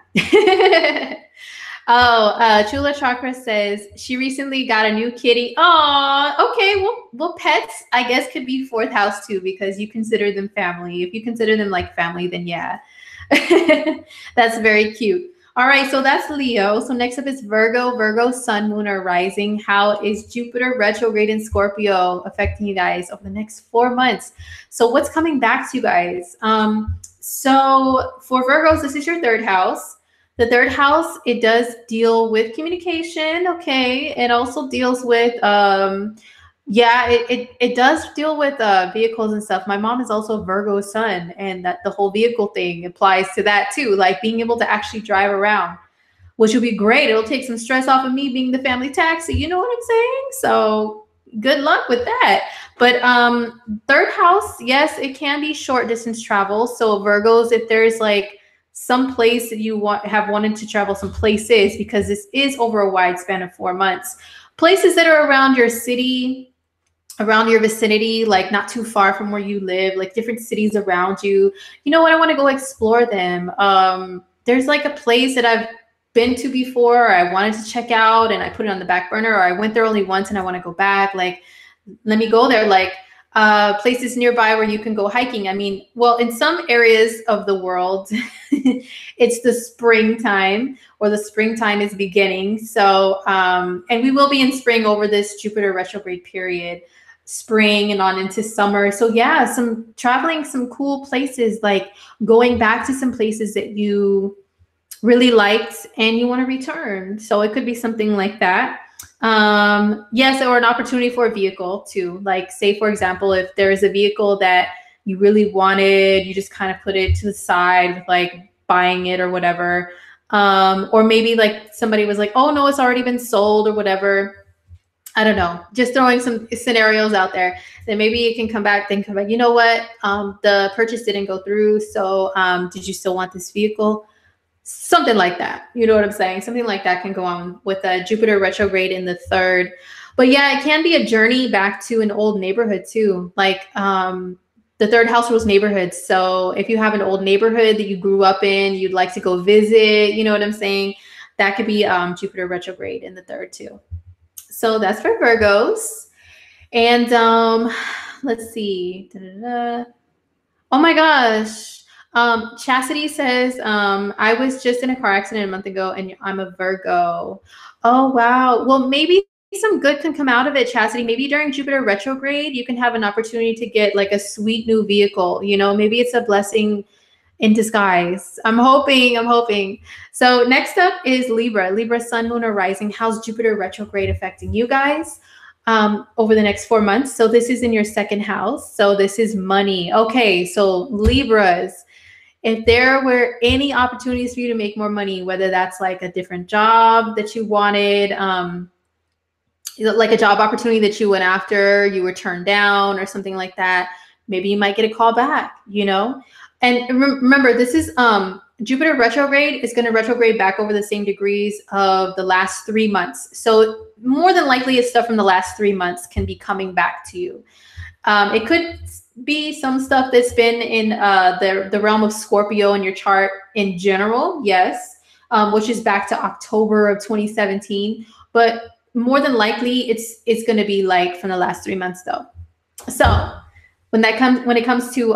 [SPEAKER 1] Oh, Chula Chakra says she recently got a new kitty. Oh, okay. Well, pets, I guess, could be fourth house too, because you consider them family. If you consider them like family, then yeah. That's very cute. All right, so that's Leo. So next up is Virgo. Virgo, sun, moon, or rising. How is Jupiter retrograde in Scorpio affecting you guys over the next 4 months? So what's coming back to you guys? So for Virgos, this is your third house. The third house, it does deal with communication, okay? It also deals with, yeah, it does deal with vehicles and stuff. My mom is also a Virgo sun, and that the whole vehicle thing applies to that too, like being able to actually drive around, which will be great. It'll take some stress off of me being the family taxi, you know what I'm saying? So good luck with that. But third house, yes, it can be short distance travel. So Virgos, if there's like some place that you have wanted to travel, some places, because this is over a wide span of 4 months, places that are around your city, around your vicinity, like not too far from where you live, like different cities around you. You know what? I want to go explore them. There's like a place that I've been to before, or I wanted to check out, and I put it on the back burner, or I went there only once and I want to go back. Like, let me go there. Like, places nearby where you can go hiking. I mean, well, in some areas of the world, it's the springtime, or the springtime is beginning. So, and we will be in spring over this Jupiter retrograde period, spring and on into summer. So yeah, some traveling, some cool places, like going back to some places that you really liked and you want to return. So it could be something like that. Yes, or an opportunity for a vehicle too. Like, say, for example, if there is a vehicle that you really wanted, you just kind of put it to the side with like buying it or whatever. Or maybe like somebody was like, oh no, it's already been sold or whatever. I don't know, just throwing some scenarios out there. Then maybe you can come back, you know what? The purchase didn't go through. So did you still want this vehicle? Something like that. You know what I'm saying? Something like that can go on with a Jupiter retrograde in the third. But yeah, it can be a journey back to an old neighborhood too. Like the third house rules neighborhoods. So if you have an old neighborhood that you grew up in, you'd like to go visit, you know what I'm saying? That could be Jupiter retrograde in the third too. So that's for Virgos. And let's see. Da-da-da. Oh my gosh. Chastity says, I was just in a car accident a month ago and I'm a Virgo. Oh, wow. Well, maybe some good can come out of it, Chastity. Maybe during Jupiter retrograde, you can have an opportunity to get like a sweet new vehicle. You know, maybe it's a blessing in disguise. I'm hoping. So next up is Libra. Libra, sun, moon, or rising. How's Jupiter retrograde affecting you guys over the next 4 months? So this is in your second house. So this is money. Okay, so Libras, if there were any opportunities for you to make more money, whether that's like a different job that you wanted, like a job opportunity that you went after, you were turned down or something like that, maybe you might get a call back, you know? And remember, this is Jupiter retrograde is going to retrograde back over the same degrees of the last 3 months. So more than likely, it's stuff from the last 3 months can be coming back to you. It could be some stuff that's been in the realm of Scorpio in your chart in general, yes, which is back to October of 2017. But more than likely, it's going to be like from the last 3 months, though. So when it comes to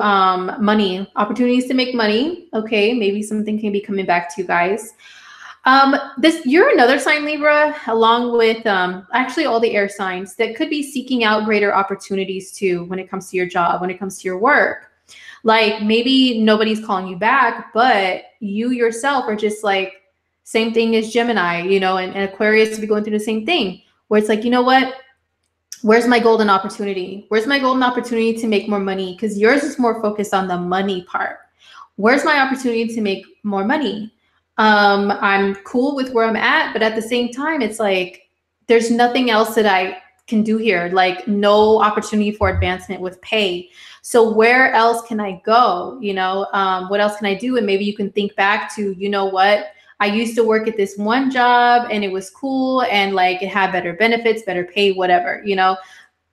[SPEAKER 1] money, opportunities to make money, okay, maybe something can be coming back to you guys. You're another sign, Libra, along with actually all the air signs that could be seeking out greater opportunities too when it comes to your job, when it comes to your work. Like maybe nobody's calling you back, but you yourself are just like, same thing as Gemini, you know, and Aquarius to be going through the same thing where it's like, you know what? Where's my golden opportunity? Where's my golden opportunity to make more money? Because yours is more focused on the money part. Where's my opportunity to make more money? I'm cool with where I'm at, but at the same time, it's like, there's nothing else that I can do here. Like no opportunity for advancement with pay. So where else can I go? You know, what else can I do? And maybe you can think back to, you know what? I used to work at this one job and it was cool and like it had better benefits, better pay, whatever, you know.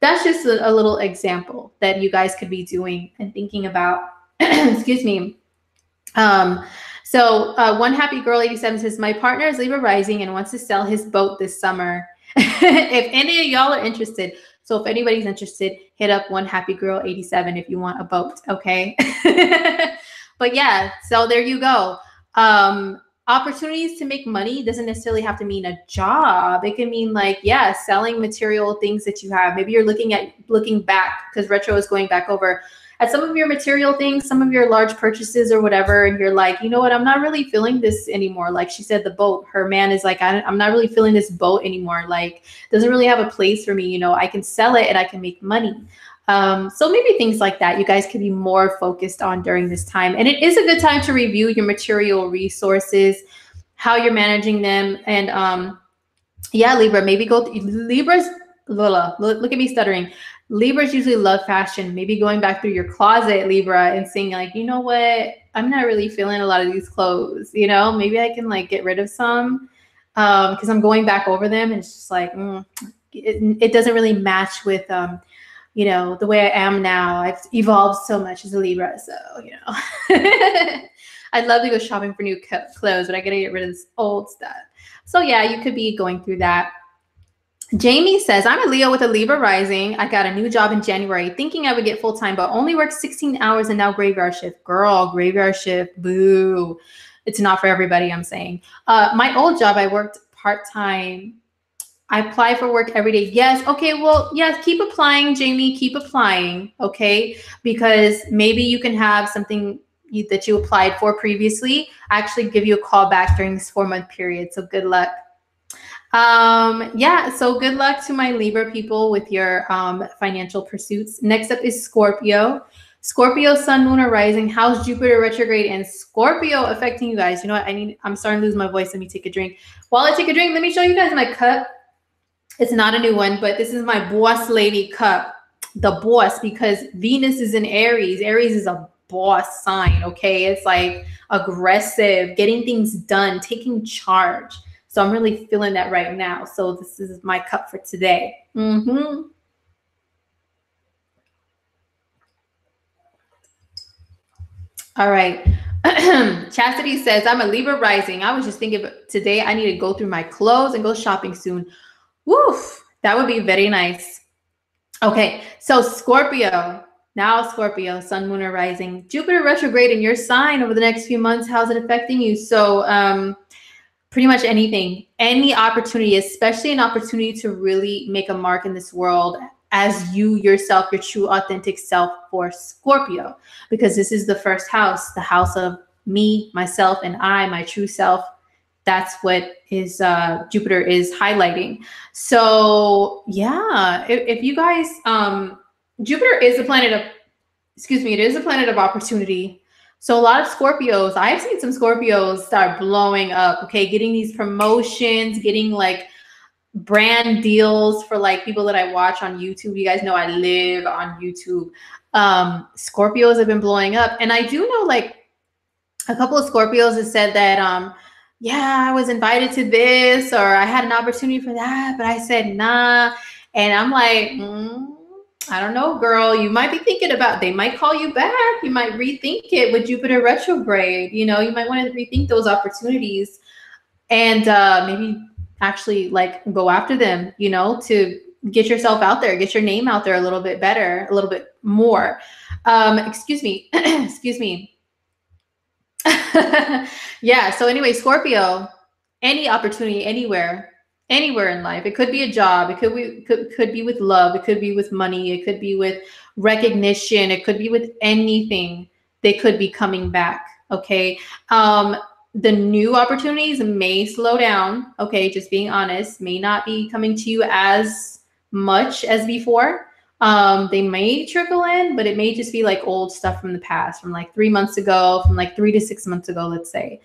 [SPEAKER 1] That's just a little example that you guys could be doing and thinking about. Excuse me. One happy girl 87 says, my partner is Libra rising and wants to sell his boat this summer. If any of y'all are interested, so if anybody's interested, hit up one happy girl 87 if you want a boat. Okay. But yeah, so there you go. Opportunities to make money doesn't necessarily have to mean a job. It can mean like, yeah, selling material things that you have. Maybe you're looking back because retro is going back over at some of your material things, some of your large purchases or whatever. And you're like, you know what? I'm not really feeling this anymore. Like she said, the boat, her man is like, I'm not really feeling this boat anymore. Like doesn't really have a place for me. You know, I can sell it and I can make money. So maybe things like that you guys could be more focused on during this time. And it is a good time to review your material resources, how you're managing them. And yeah, Libra, maybe Libras, look at me stuttering. Libras usually love fashion. Maybe going back through your closet, Libra, and saying like, you know what, I'm not really feeling a lot of these clothes. You know, maybe I can like get rid of some because I'm going back over them. And it's just like, it doesn't really match with, you know, the way I am now. I've evolved so much as a Libra. So, you know, I'd love to go shopping for new clothes, but I got to get rid of this old stuff. So yeah, you could be going through that. Jamie says, I'm a Leo with a Libra rising. I got a new job in January thinking I would get full-time, but only work 16 hours and now graveyard shift. Girl, graveyard shift, boo. It's not for everybody, I'm saying. My old job, I worked part-time. I apply for work every day. Yes. Okay. Well, yes. Keep applying, Jamie. Keep applying. Okay. Because maybe you can have something that you applied for previously actually give you a call back during this 4-month period. So good luck. Yeah. So good luck to my Libra people with your financial pursuits. Next up is Scorpio. Scorpio, sun, moon, or rising. How's Jupiter retrograde and Scorpio affecting you guys? You know what? I'm starting to lose my voice. Let me take a drink. While I take a drink, let me show you guys my cup. It's not a new one, but this is my boss lady cup, the boss, because Venus is in Aries. Aries is a boss sign, okay? It's like aggressive, getting things done, taking charge. So I'm really feeling that right now. So this is my cup for today. All right. Chastity says, I'm a Libra rising. I was just thinking today I need to go through my clothes and go shopping soon. Woof, that would be very nice. Okay, so Scorpio, now Scorpio, sun, moon, or rising. Jupiter retrograde in your sign over the next few months. How's it affecting you? So pretty much anything, any opportunity, especially an opportunity to really make a mark in this world as you yourself, your true authentic self for Scorpio, because this is the first house, the house of me, myself, and I, my true self. That's what is Jupiter is highlighting. So yeah, if you guys, Jupiter is a planet of, it is a planet of opportunity. So a lot of Scorpios, I've seen some Scorpios start blowing up, okay, getting these promotions, getting like brand deals for like people that I watch on YouTube. You guys know I live on YouTube. Scorpios have been blowing up. And I do know like a couple of Scorpios have said that, yeah, I was invited to this, or I had an opportunity for that, but I said, nah. And I'm like, I don't know, girl, you might be thinking about, they might call you back. You might rethink it with Jupiter retrograde. You know, you might want to rethink those opportunities and maybe actually like go after them, you know, to get yourself out there, get your name out there a little bit better, a little bit more. Excuse me. Yeah. So anyway, Scorpio, any opportunity, anywhere, anywhere in life. It could be a job. It could be with love. It could be with money. It could be with recognition. It could be with anything. They could be coming back. Okay. The new opportunities may slow down. Okay. Just being honest, may not be coming to you as much as before. They may trickle in, but it may just be like old stuff from the past, from like 3 months ago, from like 3 to 6 months ago, let's say,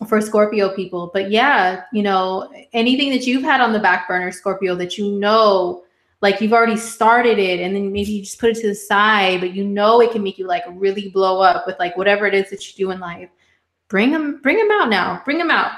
[SPEAKER 1] for Scorpio people. But yeah, you know, anything that you've had on the back burner, Scorpio, that you know, like you've already started it and then maybe you just put it to the side, but you know it can make you like really blow up with like whatever it is that you do in life. Bring them out now. Bring them out.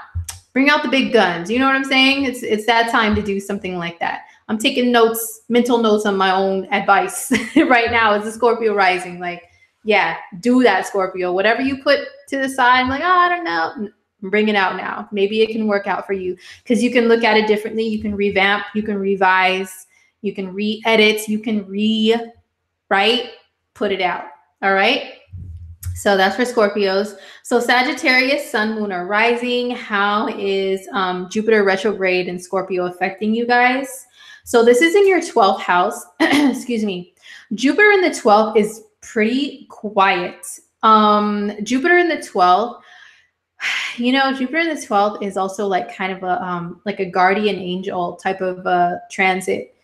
[SPEAKER 1] Bring out the big guns. You know what I'm saying? It's that time to do something like that. I'm taking notes, mental notes on my own advice right now as a Scorpio rising. Like, yeah, do that, Scorpio. Whatever you put to the side, I'm like, oh, I don't know. Bring it out now. Maybe it can work out for you because you can look at it differently. You can revamp, you can revise, you can re-edit, you can rewrite, put it out. All right. So that's for Scorpios. So Sagittarius, Sun, Moon, or Rising. How is Jupiter retrograde in Scorpio affecting you guys? So this is in your 12th house. Excuse me. Jupiter in the 12th is pretty quiet. Jupiter in the 12th, you know, Jupiter in the 12th is also like kind of a guardian angel type of transit.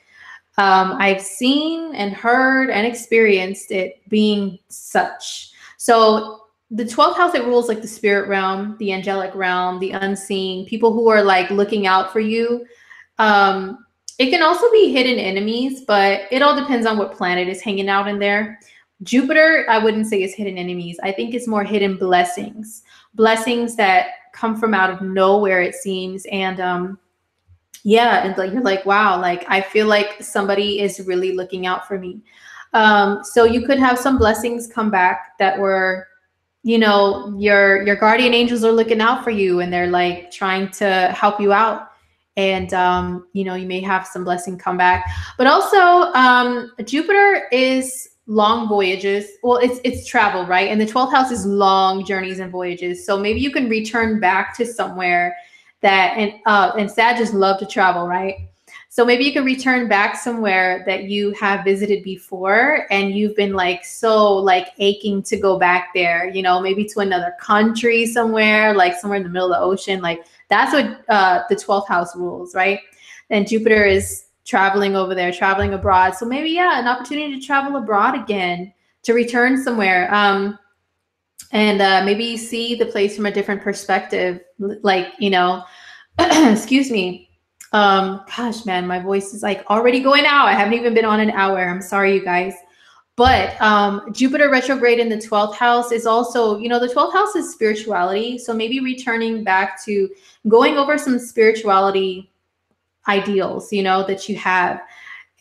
[SPEAKER 1] I've seen and heard and experienced it being such. So the 12th house, it rules like the spirit realm, the angelic realm, the unseen, people who are like looking out for you. It can also be hidden enemies, but it all depends on what planet is hanging out in there. Jupiter, I wouldn't say is hidden enemies. I think it's more hidden blessings, blessings that come from out of nowhere, it seems. And yeah, and like you're like, wow, like I feel like somebody is really looking out for me. So you could have some blessings come back that were, you know, your guardian angels are looking out for you and they're like trying to help you out. And, you know, you may have some blessing come back, but also Jupiter is long voyages. Well, it's travel, right? And the 12th house is long journeys and voyages. So maybe you can return back to somewhere that, and Sagittarius love to travel, right? So maybe you can return back somewhere that you have visited before and you've been like, so like aching to go back there, you know, maybe to another country somewhere, like somewhere in the middle of the ocean. Like that's what the 12th house rules, right? And Jupiter is traveling over there, traveling abroad. So maybe, yeah, an opportunity to travel abroad again, to return somewhere. And maybe you see the place from a different perspective, like, you know, excuse me. Gosh, man, my voice is like already going out. I haven't even been on an hour. I'm sorry, you guys. But Jupiter retrograde in the 12th house is also, you know, the 12th house is spirituality. So maybe returning back to going over some spirituality ideals, you know, that you have.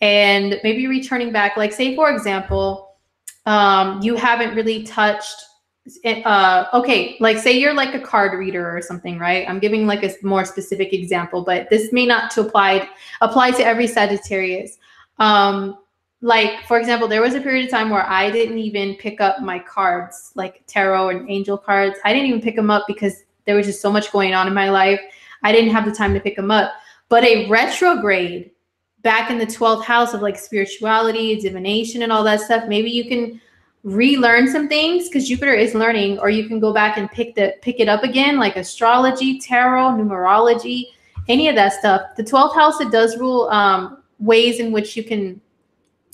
[SPEAKER 1] And maybe returning back, like say, for example, you haven't really touched okay, like say you're like a card reader or something, right? I'm giving like a more specific example, but this may not to apply to every Sagittarius. Like for example, there was a period of time where I didn't even pick up my cards, like tarot and angel cards. I didn't even pick them up because there was just so much going on in my life. I didn't have the time to pick them up. But a retrograde back in the 12th house of like spirituality, divination, and all that stuff, maybe you can relearn some things because Jupiter is learning, or you can go back and pick it up again, like astrology, tarot, numerology, any of that stuff. The 12th house, it does rule ways in which you can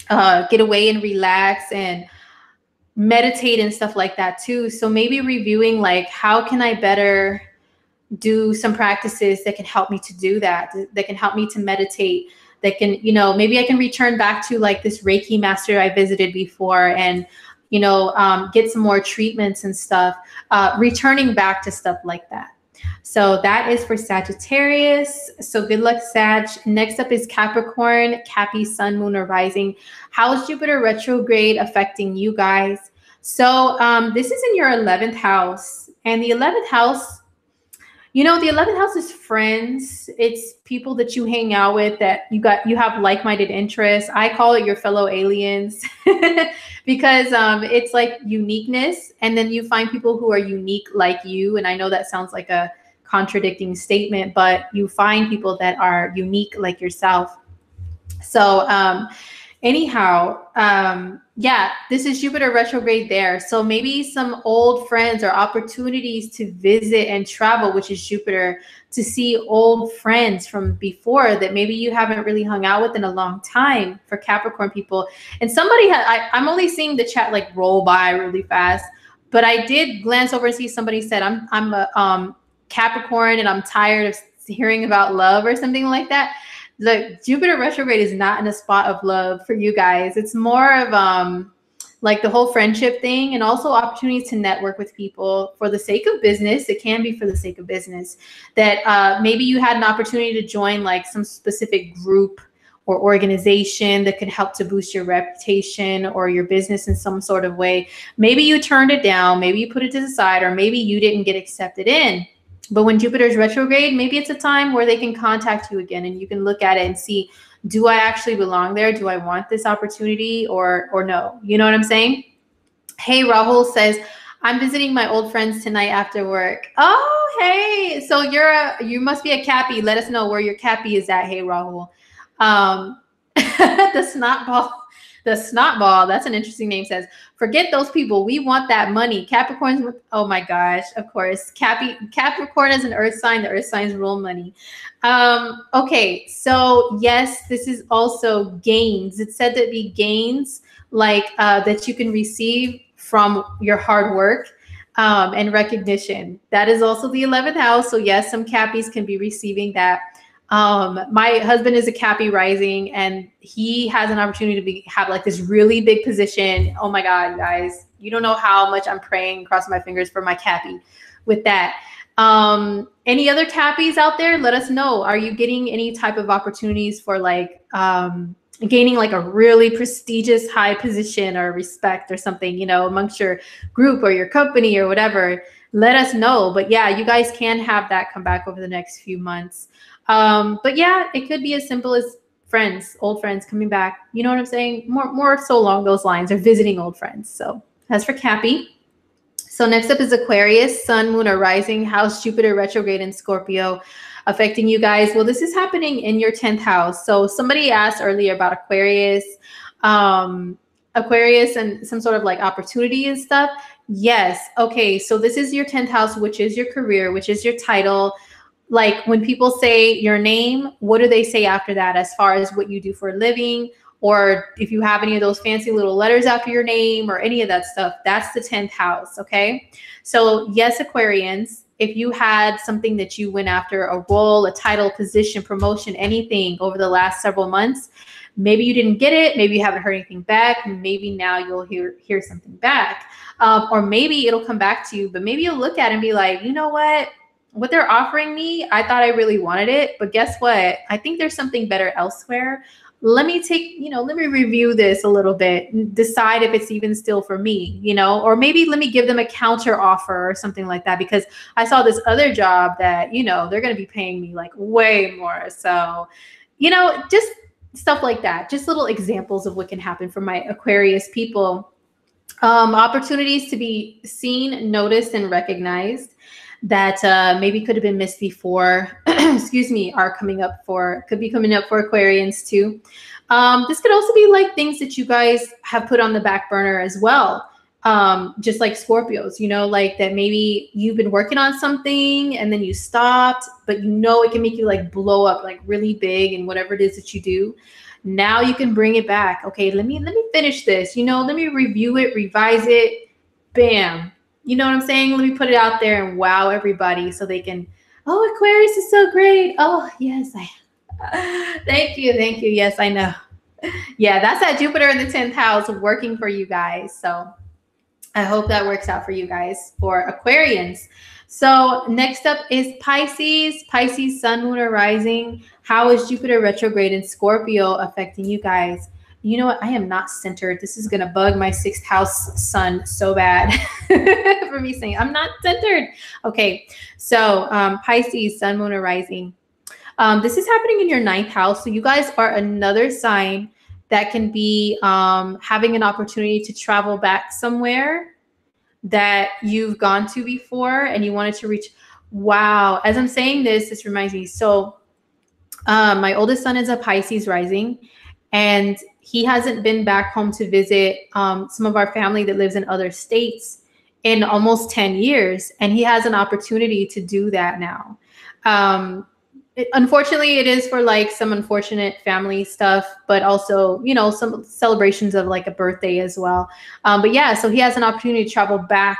[SPEAKER 1] get away and relax and meditate and stuff like that too. So maybe reviewing like, how can I better do some practices that can help me to do that can help me to meditate, that can, you know, maybe I can return back to like this Reiki master I visited before and, you know, get some more treatments and stuff, returning back to stuff like that. So that is for Sagittarius. So good luck, Sag. Next up is Capricorn, Cappy, Sun, Moon, or Rising. How is Jupiter retrograde affecting you guys? So this is in your 11th house, and the 11th house, you know, the 11th house is friends. It's people that you hang out with, that you have like-minded interests. I call it your fellow aliens because it's like uniqueness. And then you find people who are unique like you. And I know that sounds like a contradicting statement, but you find people that are unique like yourself. So anyhow, yeah, this is Jupiter retrograde there. So maybe some old friends or opportunities to visit and travel, which is Jupiter, to see old friends from before that maybe you haven't really hung out with in a long time for Capricorn people. And somebody had, I'm only seeing the chat like roll by really fast, but I did glance over and see somebody said, I'm a Capricorn and I'm tired of hearing about love or something like that. Look, Jupiter retrograde is not in a spot of love for you guys. It's more of like the whole friendship thing, and also opportunities to network with people for the sake of business. It can be for the sake of business, that maybe you had an opportunity to join like some specific group or organization that could help to boost your reputation or your business in some sort of way. Maybe you turned it down, maybe you put it to the side, or maybe you didn't get accepted in. But when Jupiter's retrograde, maybe it's a time where they can contact you again and you can look at it and see, do I actually belong there? Do I want this opportunity or no? You know what I'm saying? Hey, Rahul says, I'm visiting my old friends tonight after work. Oh, hey. So you must be a Cappy. Let us know where your Cappy is at. Hey, Rahul. The snot ball. The snot ball, that's an interesting name, says, forget those people. We want that money. Capricorns, oh my gosh, of course. Capricorn is an earth sign. The earth signs rule money. Okay, so yes, this is also gains. It said that be gains like that you can receive from your hard work and recognition. That is also the 11th house. So yes, some Cappies can be receiving that. My husband is a Cappy rising, and he has an opportunity to have like this really big position. Oh my God, guys, you don't know how much I'm praying, crossing my fingers for my Cappy with that. Any other Cappies out there? Let us know. Are you getting any type of opportunities for like, gaining like a really prestigious high position or respect or something, you know, amongst your group or your company or whatever? Let us know. But yeah, you guys can have that come back over the next few months. But yeah, it could be as simple as friends, old friends coming back. You know what I'm saying? More so along those lines, or visiting old friends. So that's for Cappy. So next up is Aquarius, Sun, Moon, or Rising, House, Jupiter, retrograde in Scorpio, affecting you guys. Well, this is happening in your 10th house. So somebody asked earlier about Aquarius, Aquarius and some sort of like opportunity and stuff. Yes. Okay. So this is your 10th house, which is your career, which is your title. Like when people say your name, what do they say after that as far as what you do for a living? Or if you have any of those fancy little letters after your name or any of that stuff, that's the 10th house, okay? So yes, Aquarians, if you had something that you went after, a role, a title, position, promotion, anything over the last several months, maybe you didn't get it, maybe you haven't heard anything back, maybe now you'll hear something back. Or maybe it'll come back to you, but maybe you'll look at it and be like, you know what they're offering me, I thought I really wanted it, but guess what? I think there's something better elsewhere. Let me review this a little bit and decide if it's even still for me, or maybe let me give them a counter offer or something like that, because I saw this other job that, they're going to be paying me like way more. So, just stuff like that. Just little examples of what can happen for my Aquarius people. Opportunities to be seen, noticed, and recognized that maybe could have been missed before, excuse me, could be coming up for Aquarians too. This could also be like things that you guys have put on the back burner as well. Just like Scorpios, like that maybe you've been working on something and then you stopped, but it can make you like blow up like really big in whatever it is that you do. Now you can bring it back. Okay, let me finish this, let me review it, revise it, bam. You know what I'm saying? Let me put it out there and wow everybody so they can, oh, Aquarius is so great. Oh, yes. Thank you. Yes, I know. Yeah, that's that Jupiter in the 10th house working for you guys. So I hope that works out for you guys, for Aquarians. So next up is Pisces. Pisces, Sun, Moon, or Rising. How is Jupiter retrograde in Scorpio affecting you guys? You know what? I am not centered. This is going to bug my 6th house sun so bad for me saying I'm not centered. Okay. So Pisces, Sun, Moon, or Rising. This is happening in your 9th house. So you guys are another sign that can be having an opportunity to travel back somewhere that you've gone to before and you wanted to reach. Wow. As I'm saying this reminds me. So my oldest son is a Pisces rising, and he hasn't been back home to visit some of our family that lives in other states in almost 10 years. And he has an opportunity to do that now. Unfortunately, it is for like some unfortunate family stuff, but also, you know, some celebrations of like a birthday as well. But yeah, so he has an opportunity to travel back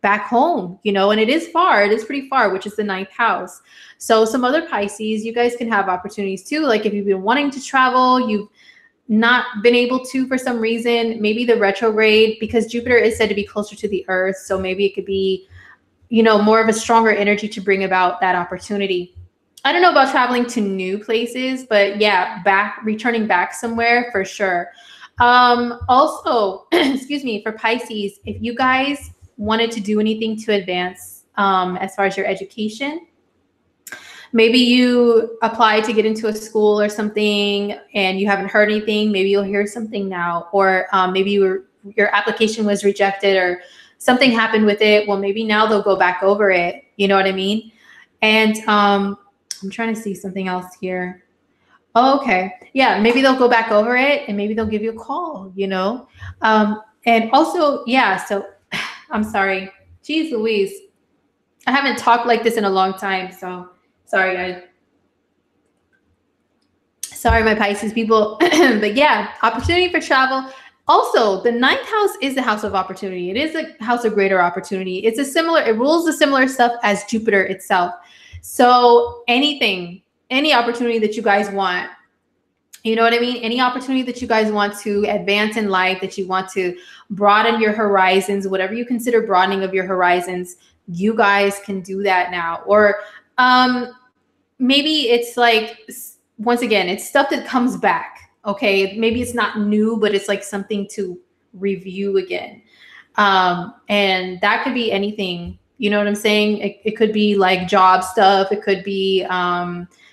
[SPEAKER 1] home, you know, and it is far. It is pretty far, which is the ninth house. So some other Pisces, you guys can have opportunities too. Like if you've been wanting to travel, you've not been able to for some reason, maybe the retrograde, because Jupiter is said to be closer to the earth. So maybe it could be, you know, more of a stronger energy to bring about that opportunity. I don't know about traveling to new places, but yeah, returning back somewhere for sure. Also, excuse me, for Pisces, if you guys wanted to do anything to advance as far as your education, maybe you applied to get into a school or something and you haven't heard anything, maybe you'll hear something now, or maybe your application was rejected or something happened with it. Well, maybe now they'll go back over it. You know what I mean? And I'm trying to see something else here. Oh, okay. Yeah, maybe they'll go back over it and maybe they'll give you a call, you know? And also, yeah, so I'm sorry. Jeez Louise. I haven't talked like this in a long time, so sorry, guys. Sorry, my Pisces people. But yeah, opportunity for travel. Also, the ninth house is the house of opportunity. It is a house of greater opportunity. It rules the similar stuff as Jupiter itself. So anything, any opportunity that you guys want, you know what I mean? Any opportunity that you guys want to advance in life, that you want to broaden your horizons, whatever you consider broadening of your horizons, you guys can do that now. Or maybe it's like, once again, it's stuff that comes back. Okay. Maybe it's not new, but it's like something to review again. And that could be anything. You know what I'm saying? It could be like job stuff. It could be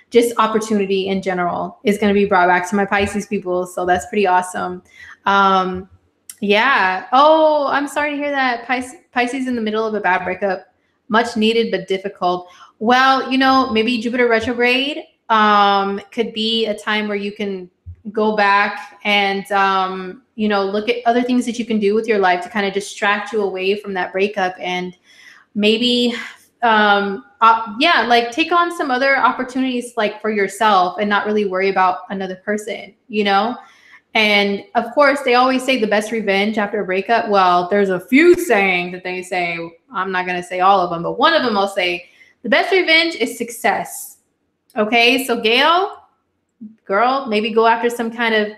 [SPEAKER 1] just opportunity in general is going to be brought back to my Pisces people. So that's pretty awesome. Yeah. Oh, I'm sorry to hear that. Pisces in the middle of a bad breakup. Much needed, but difficult. Well, you know, maybe Jupiter retrograde could be a time where you can go back and, you know, look at other things that you can do with your life to kind of distract you away from that breakup, and maybe, yeah, like take on some other opportunities like for yourself and not really worry about another person, you know? And of course, they always say the best revenge after a breakup. Well, there's a few sayings that they say. I'm not going to say all of them, but one of them I'll say the best revenge is success. Okay, so Gail, girl, maybe go after some kind of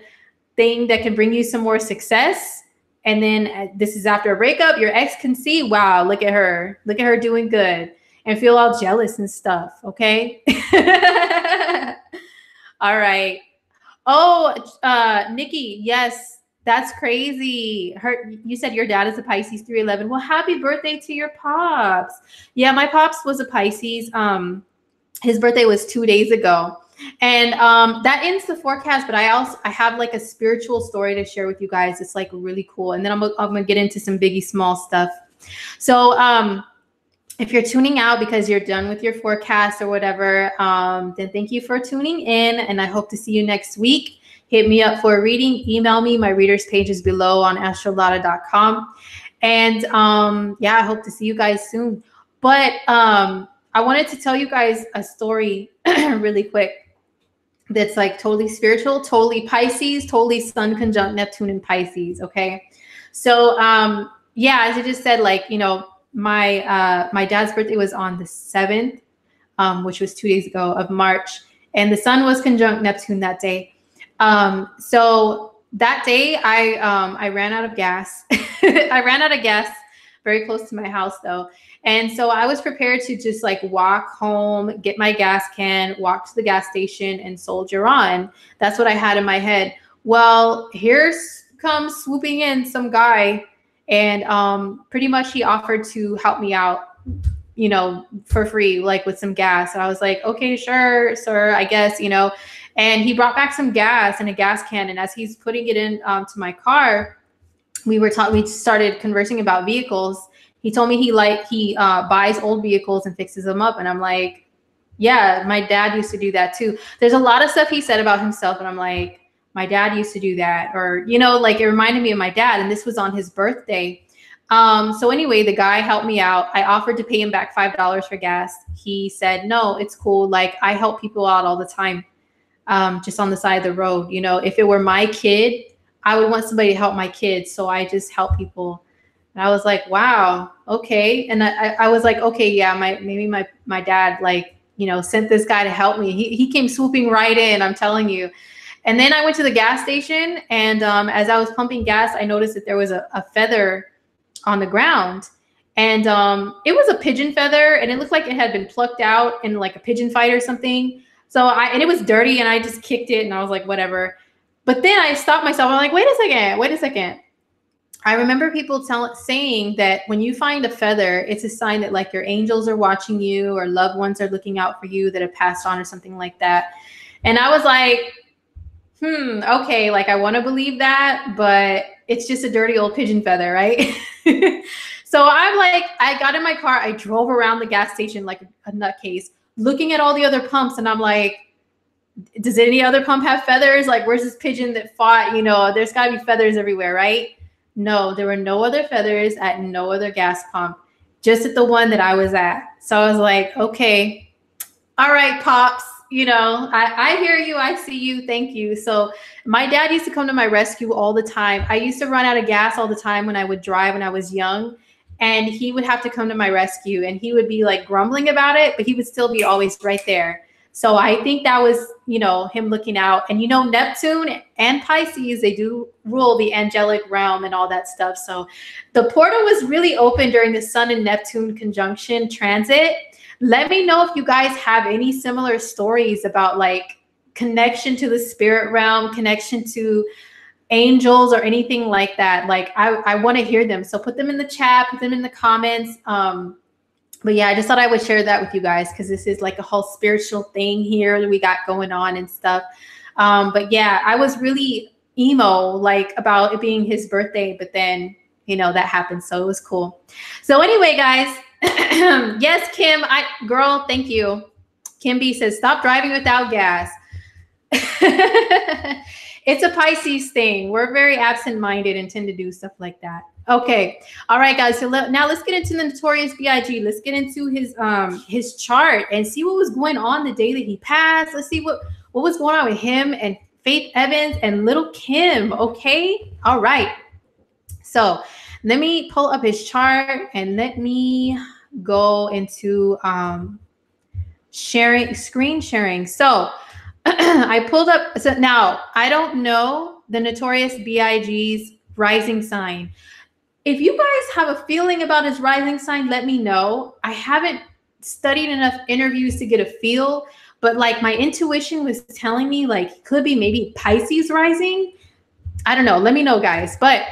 [SPEAKER 1] thing that can bring you some more success. And then this is after a breakup, your ex can see, wow, look at her doing good, and feel all jealous and stuff. Okay. All right. Oh, Nikki, yes, that's crazy. You said your dad is a Pisces 311. Well, happy birthday to your pops. Yeah, my pops was a Pisces. His birthday was 2 days ago. And that ends the forecast, but I have like a spiritual story to share with you guys. It's like really cool. And then I'm gonna get into some Biggie Small stuff. So if you're tuning out because you're done with your forecast or whatever, then thank you for tuning in, and I hope to see you next week. Hit me up for a reading. Email me. My readers page is below on astrolada.com. And yeah, I hope to see you guys soon. But I wanted to tell you guys a story really quick that's like totally spiritual, totally Pisces, totally Sun conjunct Neptune in Pisces. Okay. So yeah, as I just said, like, you know, my dad's birthday was on the 7th, which was 2 days ago of March, and the Sun was conjunct Neptune that day. So that day I ran out of gas. I ran out of gas very close to my house though. And so I was prepared to just like walk home, get my gas can, walk to the gas station and soldier on. That's what I had in my head. Well, here comes swooping in some guy, and pretty much he offered to help me out, you know, for free, like with some gas. And I was like, okay, sure, sir, I guess, you know. And he brought back some gas in a gas can. And as he's putting it in to my car, we started conversing about vehicles. He told me he buys old vehicles and fixes them up. And I'm like, yeah, my dad used to do that too. There's a lot of stuff he said about himself. And I'm like, my dad used to do that. Or, you know, like it reminded me of my dad. And this was on his birthday. So anyway, the guy helped me out. I offered to pay him back $5 for gas. He said, no, it's cool. Like I help people out all the time. Just on the side of the road. You know, if it were my kid, I would want somebody to help my kids. So I just help people. And I was like, wow, okay. And I was like, okay, yeah, maybe my dad, like, you know, sent this guy to help me. He came swooping right in, I'm telling you. And then I went to the gas station, and as I was pumping gas, I noticed that there was a feather on the ground. And it was a pigeon feather, and it looked like it had been plucked out in like a pigeon fight or something. So and it was dirty, and I just kicked it, and I was like, whatever. But then I stopped myself. I'm like, wait a second. I remember people saying that when you find a feather, it's a sign that like your angels are watching you or loved ones are looking out for you that have passed on or something like that. And I was like, okay, like I want to believe that, but it's just a dirty old pigeon feather, right? So I'm like, I got in my car, I drove around the gas station like a nutcase, looking at all the other pumps, and I'm like, does any other pump have feathers? Like, where's this pigeon that fought? You know, there's got to be feathers everywhere, right? No, there were no other feathers at no other gas pump, just at the one that I was at. So I was like, okay, all right, Pops, you know, I hear you, I see you, thank you. So my dad used to come to my rescue all the time. I used to run out of gas all the time when I would drive when I was young, and he would have to come to my rescue, and he would be like grumbling about it, but he would still be always right there. So I think that was, you know, him looking out. And, you know, Neptune and Pisces, they do rule the angelic realm and all that stuff. So the portal was really open during the Sun and Neptune conjunction transit. Let me know if you guys have any similar stories about like connection to the spirit realm, connection to angels or anything like that. Like I want to hear them. So put them in the chat, put them in the comments. But yeah, I just thought I would share that with you guys because this is like a whole spiritual thing here that we got going on and stuff. But yeah, I was really emo like about it being his birthday, but then, you know, that happened. So it was cool. So anyway, guys, yes, Kim, girl, thank you. Kim B says, stop driving without gas. It's a Pisces thing. We're very absent-minded and tend to do stuff like that. Okay. All right, guys. So now let's get into the Notorious B.I.G. Let's get into his chart and see what was going on the day that he passed. Let's see what was going on with him and Faith Evans and Little Kim. Okay. All right. So let me pull up his chart and let me go into screen sharing. So I pulled up. So now I don't know the Notorious B.I.G.'s rising sign. If you guys have a feeling about his rising sign, let me know. I haven't studied enough interviews to get a feel, but like my intuition was telling me like it could be maybe Pisces rising. I don't know. Let me know, guys. But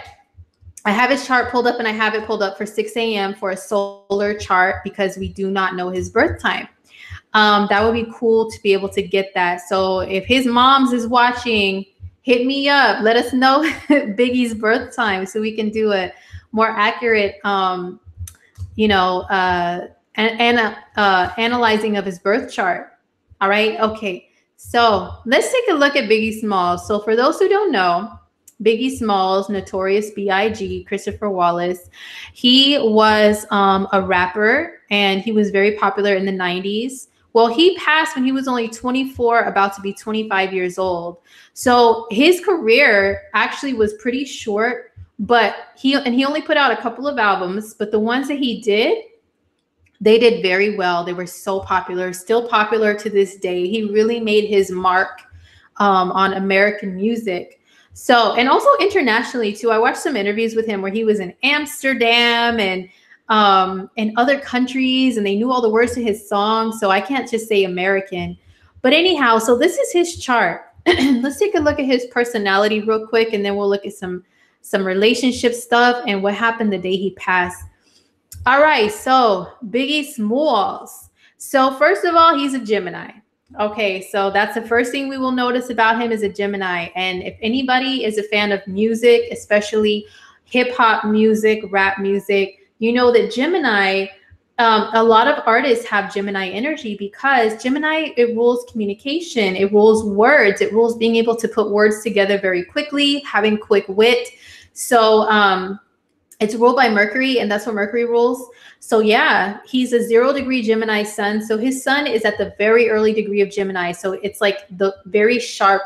[SPEAKER 1] I have his chart pulled up, and I have it pulled up for 6 a.m. for a solar chart because we do not know his birth time. That would be cool to be able to get that. So if his mom's is watching, hit me up. Let us know Biggie's birth time so we can do a more accurate, analyzing of his birth chart. All right. Okay. So let's take a look at Biggie Smalls. So for those who don't know, Biggie Smalls, Notorious B.I.G., Christopher Wallace, he was a rapper, and he was very popular in the 90s. Well, he passed when he was only 24, about to be 25 years old. So his career actually was pretty short, but he only put out a couple of albums, but the ones that he did, they did very well. They were so popular, still popular to this day. He really made his mark on American music. So, and also internationally too. I watched some interviews with him where he was in Amsterdam and other countries, and they knew all the words to his songs. So I can't just say American. But anyhow, so this is his chart. Let's take a look at his personality real quick, and then we'll look at some relationship stuff and what happened the day he passed. All right, so Biggie Smalls. So first of all, he's a Gemini. Okay, so that's the first thing we will notice about him is a Gemini. And if anybody is a fan of music, especially hip hop music, rap music, you know that Gemini, a lot of artists have Gemini energy because Gemini, it rules communication, it rules words, it rules being able to put words together very quickly, having quick wit. So it's ruled by Mercury, and that's what Mercury rules. So yeah, he's a 0-degree Gemini sun. So his sun is at the very early degree of Gemini. So it's like the very sharp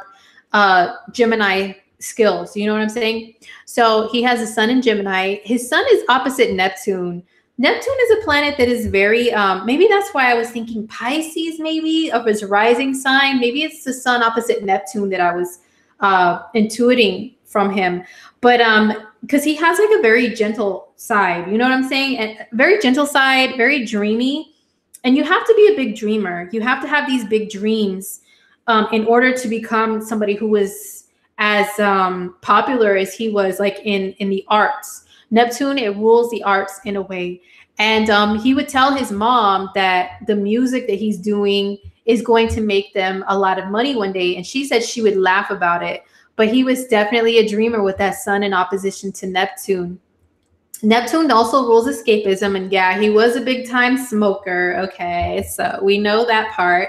[SPEAKER 1] Gemini skills. You know what I'm saying? So he has a sun in Gemini. His sun is opposite Neptune. Neptune is a planet that is very, maybe that's why I was thinking Pisces, maybe of his rising sign. Maybe it's the sun opposite Neptune that I was intuiting from him. But because he has like a very gentle side, you know what I'm saying? And very gentle side, very dreamy. And you have to be a big dreamer. You have to have these big dreams in order to become somebody who was as popular as he was, like in the arts. Neptune, it rules the arts in a way. And he would tell his mom that the music that he's doing is going to make them a lot of money one day. And she said she would laugh about it. But he was definitely a dreamer with that sun in opposition to Neptune. Neptune also rules escapism. And yeah, he was a big time smoker. Okay, so we know that part.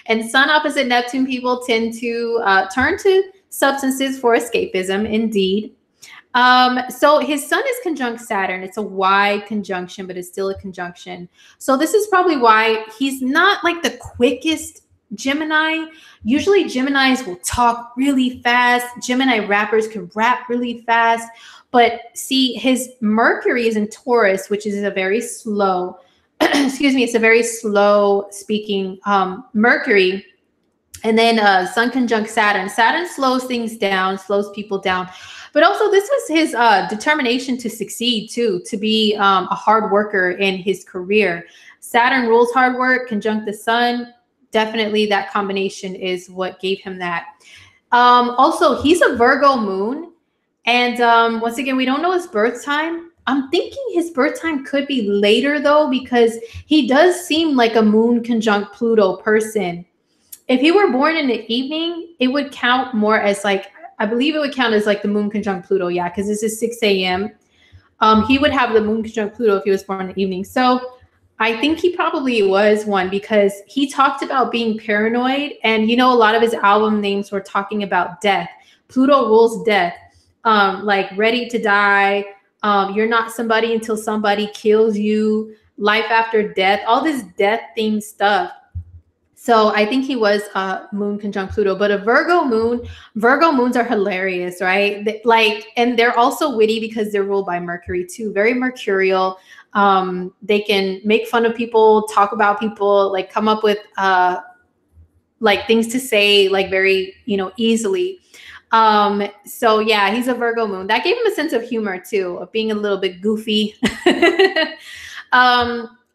[SPEAKER 1] And sun opposite Neptune people tend to turn to substances for escapism, indeed. So his sun is conjunct Saturn. It's a wide conjunction, but it's still a conjunction. So this is probably why he's not like the quickest Gemini. Usually Geminis will talk really fast. Gemini rappers can rap really fast. But see, his Mercury is in Taurus, which is a very slow, excuse me, it's a very slow speaking Mercury. And then Sun conjunct Saturn. Saturn slows things down, slows people down. But also this was his determination to succeed too, to be a hard worker in his career. Saturn rules hard work, conjunct the sun. Definitely that combination is what gave him that. Also, he's a Virgo moon. And once again, we don't know his birth time. I'm thinking his birth time could be later though, because he does seem like a moon conjunct Pluto person. If he were born in the evening, it would count more as like, I believe it would count as like the moon conjunct Pluto. Yeah, because this is 6 a.m. He would have the moon conjunct Pluto if he was born in the evening. So I think he probably was one because he talked about being paranoid. And, you know, a lot of his album names were talking about death. Pluto rules death, like ready to die. You're not somebody until somebody kills you. Life after death, all this death themed stuff. So I think he was moon conjunct Pluto, but a Virgo moons are hilarious, right? And they're also witty because they're ruled by Mercury too, very mercurial. They can make fun of people, talk about people, like come up with like things to say, like very, you know, easily. So yeah, he's a Virgo moon. That gave him a sense of humor too, of being a little bit goofy.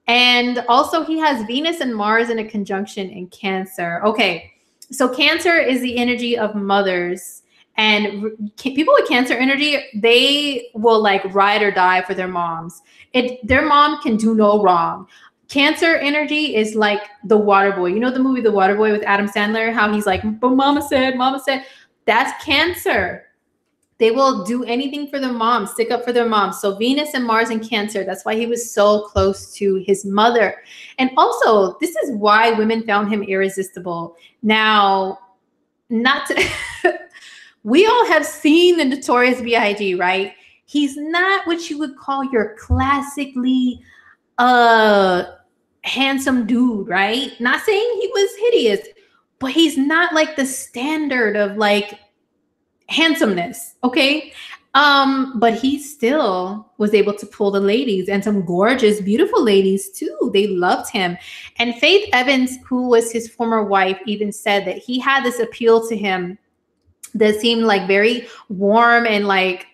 [SPEAKER 1] And also he has Venus and Mars in a conjunction in Cancer. Okay, so Cancer is the energy of mothers. And people with Cancer energy, they will like ride or die for their moms. Their mom can do no wrong. Cancer energy is like the water boy. You know the movie The Water Boy with Adam Sandler? How he's like, but mama said. That's Cancer. They will do anything for their mom, stick up for their mom. So Venus and Mars in Cancer, that's why he was so close to his mother. And also, this is why women found him irresistible. Now, not to, we all have seen the Notorious B.I.G., right? He's not what you would call your classically handsome dude, right? Not saying he was hideous, but he's not like the standard of like handsomeness, okay? But he still was able to pull the ladies, and some gorgeous, beautiful ladies too. They loved him. And Faith Evans, who was his former wife, even said that he had this appeal to him that seemed like very warm and like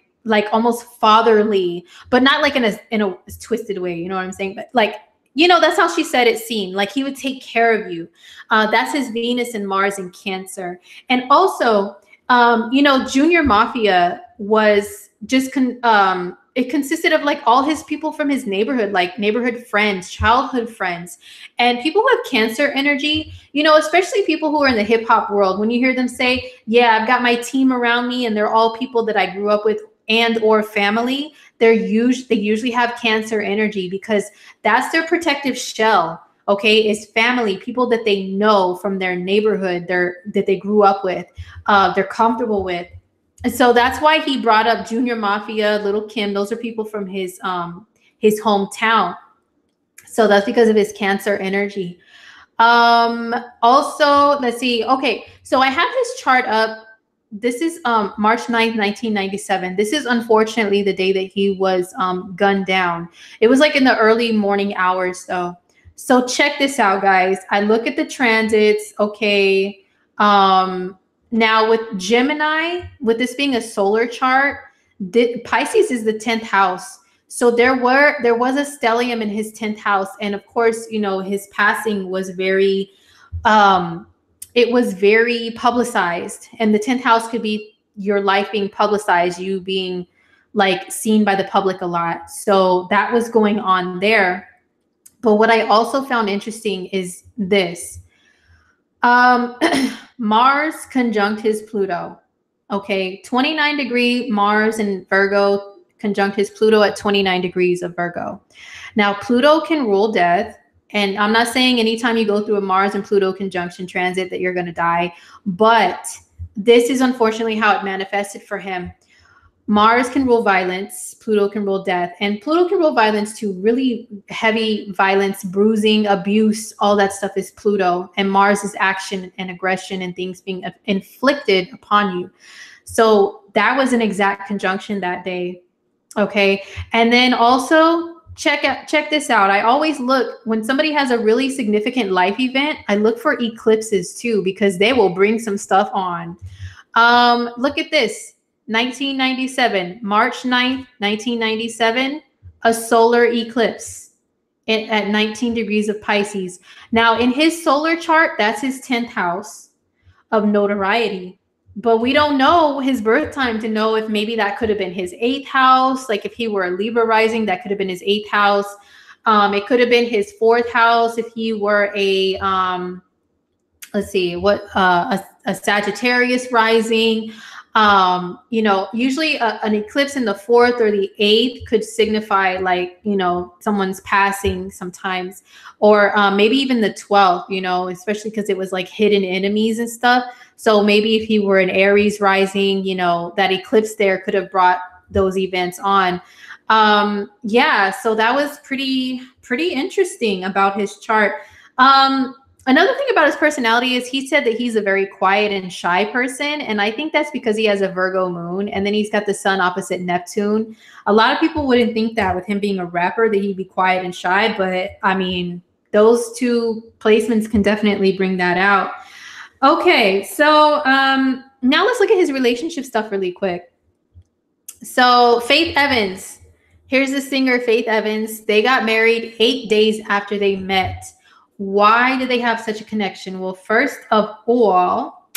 [SPEAKER 1] almost fatherly, but not like in a twisted way, you know what I'm saying? But like, you know, that's how she said it seemed. Like he would take care of you. That's his Venus and Mars in Cancer. And also, you know, Junior Mafia was just, it consisted of like all his people from his neighborhood, like neighborhood friends, childhood friends, and people who have Cancer energy, you know, especially people who are in the hip hop world. When you hear them say, yeah, I've got my team around me and they're all people that I grew up with and or family, they usually have Cancer energy because that's their protective shell. Okay, is family, people that they know from their neighborhood, that they grew up with, they're comfortable with. And so that's why he brought up Junior Mafia, Little Kim. Those are people from his hometown. So that's because of his Cancer energy. Also, let's see. Okay, so I have his chart up. This is March 9th, 1997. This is unfortunately the day that he was gunned down. It was like in the early morning hours though. So check this out, guys. I look at the transits. Okay. Now with Gemini, with this being a solar chart, Pisces is the 10th house. So there was a stellium in his 10th house. And of course, you know, his passing was very, it was very publicized. And the 10th house could be your life being publicized, you being like seen by the public a lot. So that was going on there. But what I also found interesting is this. Mars conjunct his Pluto. Okay, 29-degree Mars in Virgo conjunct his Pluto at 29 degrees of Virgo. Now, Pluto can rule death. And I'm not saying anytime you go through a Mars and Pluto conjunction transit that you're going to die. But this is unfortunately how it manifested for him. Mars can rule violence, Pluto can rule death, and Pluto can rule violence too. Really heavy violence, bruising, abuse, all that stuff is Pluto. And Mars is action and aggression and things being inflicted upon you. So that was an exact conjunction that day. Okay. And then also check this out. I always look when somebody has a really significant life event, I look for eclipses too, because they will bring some stuff on. Look at this. 1997, March 9th, 1997, a solar eclipse at 19 degrees of Pisces. Now, in his solar chart, that's his 10th house of notoriety. But we don't know his birth time to know if maybe that could have been his 8th house. Like if he were a Libra rising, that could have been his 8th house. It could have been his 4th house if he were a, let's see, a Sagittarius rising. You know, usually an eclipse in the 4th or the 8th could signify like, you know, someone's passing sometimes, or maybe even the 12th, you know, especially because it was like hidden enemies and stuff. So maybe if he were an Aries rising, you know, that eclipse there could have brought those events on. Yeah, so that was pretty interesting about his chart. Another thing about his personality is he said that he's a very quiet and shy person. And I think that's because he has a Virgo moon and then he's got the sun opposite Neptune. A lot of people wouldn't think that with him being a rapper that he'd be quiet and shy. But I mean, those two placements can definitely bring that out. Okay, so now let's look at his relationship stuff really quick. So Faith Evans, here's the singer Faith Evans. They got married 8 days after they met. Why did they have such a connection? Well, first of all,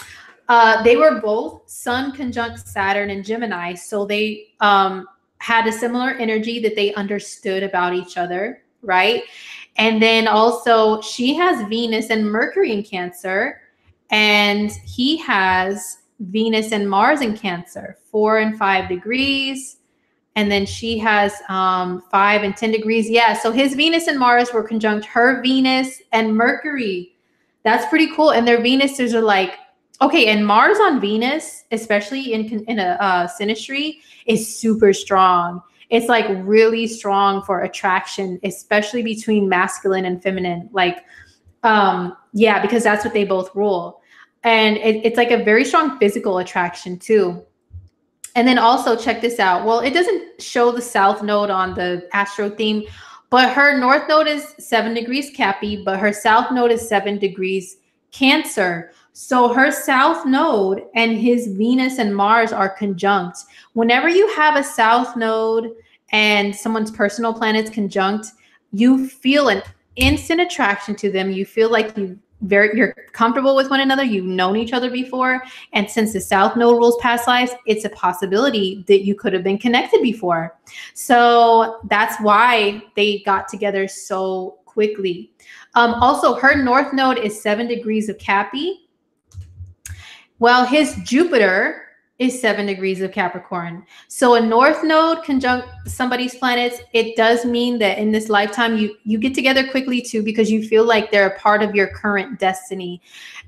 [SPEAKER 1] they were both Sun conjunct Saturn and Gemini. So they had a similar energy that they understood about each other, right? And then also she has Venus and Mercury in Cancer, and he has Venus and Mars in Cancer, 4 and 5 degrees. And then she has 5 and 10 degrees. Yeah, so his Venus and Mars were conjunct her Venus and Mercury. That's pretty cool. And their Venuses are like, okay, and Mars on Venus, especially in a synastry, is super strong. It's like really strong for attraction, especially between masculine and feminine. Like, yeah, because that's what they both rule. And it's like a very strong physical attraction too. And then also check this out. Well, it doesn't show the south node on the astro theme, but her north node is 7 degrees Cappy, but her south node is 7 degrees Cancer. So her south node and his Venus and Mars are conjunct. Whenever you have a south node and someone's personal planets conjunct, you feel an instant attraction to them. You feel like you're comfortable with one another. You've known each other before. And since the south node rules past lives, it's a possibility that you could have been connected before. So that's why they got together so quickly. Also, her north node is 7 degrees of Cappy. Well, his Jupiter is 7 degrees of Capricorn. So a north node conjunct somebody's planets, it does mean that in this lifetime you get together quickly too, because you feel like they're a part of your current destiny.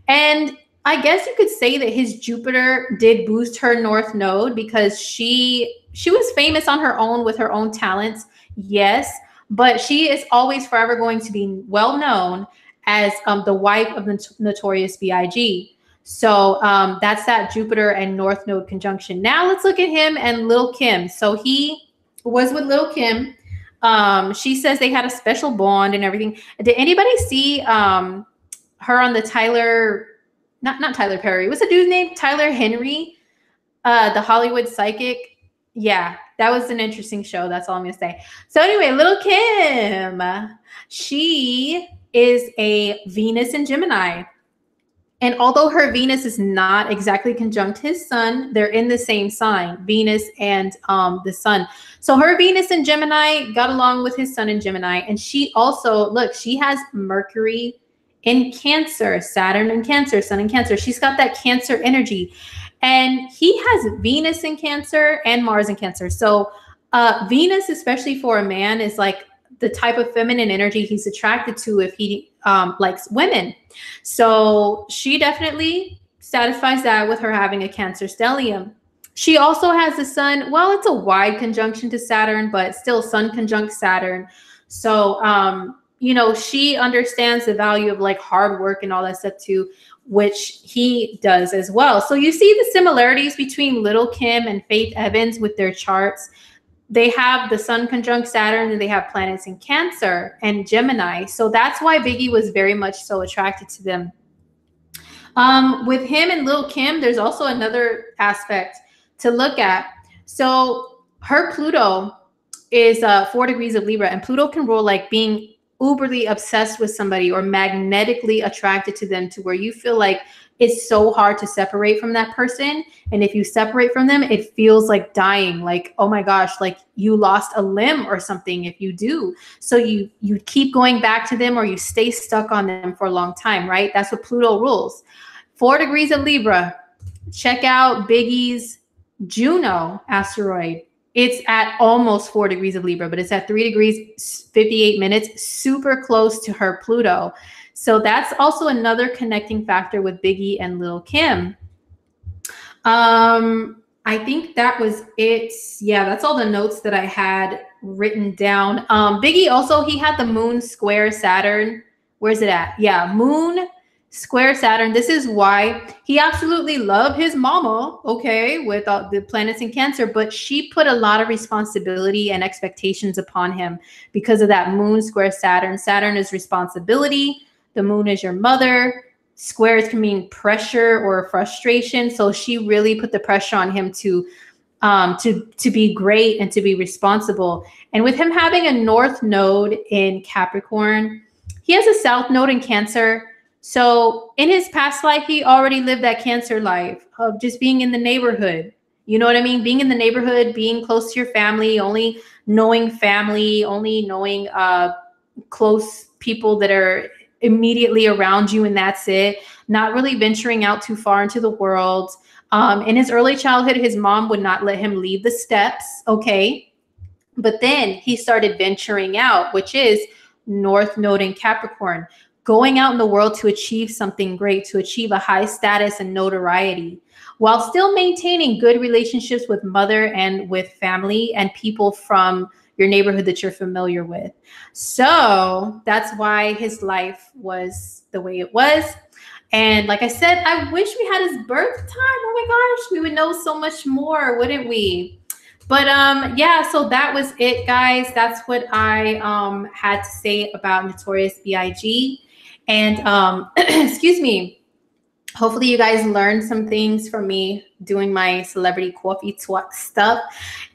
[SPEAKER 1] And I guess you could say that his Jupiter did boost her north node, because she was famous on her own with her own talents. Yes, but she is always forever going to be well known as the wife of the notorious B.I.G. So that's that Jupiter and North Node conjunction. Now let's look at him and Lil Kim. So he was with Lil Kim. She says they had a special bond and everything. Did anybody see her on the Tyler, not Tyler Perry, what's the dude's name? Tyler Henry, the Hollywood psychic? Yeah, that was an interesting show. That's all I'm going to say. So anyway, Lil Kim, she is a Venus in Gemini. And although her Venus is not exactly conjunct his sun, they're in the same sign, Venus and the sun. So her Venus in Gemini got along with his sun in Gemini. And she also, look, she has Mercury in Cancer, Saturn in Cancer, Sun in Cancer. She's got that Cancer energy. And he has Venus in Cancer and Mars in Cancer. So Venus, especially for a man, is like the type of feminine energy he's attracted to if he likes women. So she definitely satisfies that with her having a Cancer stellium. She also has the sun. Well, it's a wide conjunction to Saturn, but still sun conjunct Saturn. So, you know, she understands the value of like hard work and all that stuff too, which he does as well. So you see the similarities between Lil Kim and Faith Evans with their charts. They have the sun conjunct Saturn, and they have planets in Cancer and Gemini. So that's why Biggie was very much so attracted to them. With him and Lil Kim, there's also another aspect to look at. So her Pluto is 4 degrees of Libra, and Pluto can rule like being uberly obsessed with somebody or magnetically attracted to them, to where you feel like it's so hard to separate from that person. And if you separate from them, it feels like dying, like, oh my gosh, like you lost a limb or something if you do. So you keep going back to them, or you stay stuck on them for a long time, right? That's what Pluto rules. 4 degrees of Libra. Check out Biggie's Juno asteroid. It's at almost 4 degrees of Libra, but it's at 3 degrees, 58 minutes, super close to her Pluto. So that's also another connecting factor with Biggie and Lil Kim. I think that was it. Yeah, that's all the notes that I had written down. Biggie also, he had the moon square Saturn. Where's it at? Yeah, moon square Saturn. This is why he absolutely loved his mama, okay, with all the planets in Cancer, but she put a lot of responsibility and expectations upon him because of that moon square Saturn. Saturn is responsibility. The moon is your mother. Squares can mean pressure or frustration. So she really put the pressure on him to be great and to be responsible. And with him having a north node in Capricorn, he has a south node in Cancer. So in his past life, he already lived that Cancer life of just being in the neighborhood. You know what I mean? Being in the neighborhood, being close to your family, only knowing close people that are immediately around you, and that's it. Not really venturing out too far into the world. In his early childhood, his mom would not let him leave the steps, okay? But then he started venturing out, which is North Node in Capricorn, going out in the world to achieve something great, to achieve a high status and notoriety, while still maintaining good relationships with mother and with family and people from your neighborhood that you're familiar with. So that's why his life was the way it was. And like I said, I wish we had his birth time. Oh my gosh, we would know so much more, wouldn't we? But yeah, so that was it, guys. That's what I had to say about Notorious B.I.G. And excuse me, hopefully you guys learned some things from me doing my celebrity coffee talk stuff.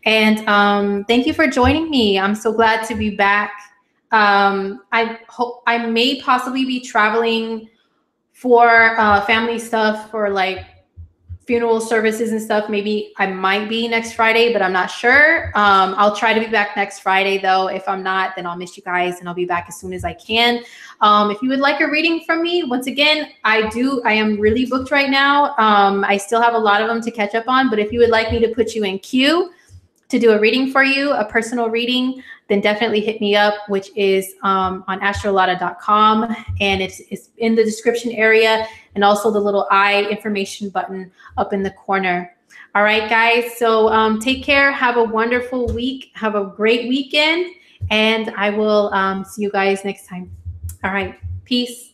[SPEAKER 1] And thank you for joining me. I'm so glad to be back. I hope I may possibly be traveling for family stuff for like funeral services and stuff. Maybe I might be next Friday, but I'm not sure. I'll try to be back next Friday though. If I'm not, then I'll miss you guys and I'll be back as soon as I can. If you would like a reading from me, once again, I am really booked right now. I still have a lot of them to catch up on, but if you would like me to put you in queue to do a reading for you, a personal reading, then definitely hit me up, which is on astrolada.com. And it's in the description area and also the little I information button up in the corner. All right, guys. So take care. Have a wonderful week. Have a great weekend. And I will see you guys next time. All right. Peace.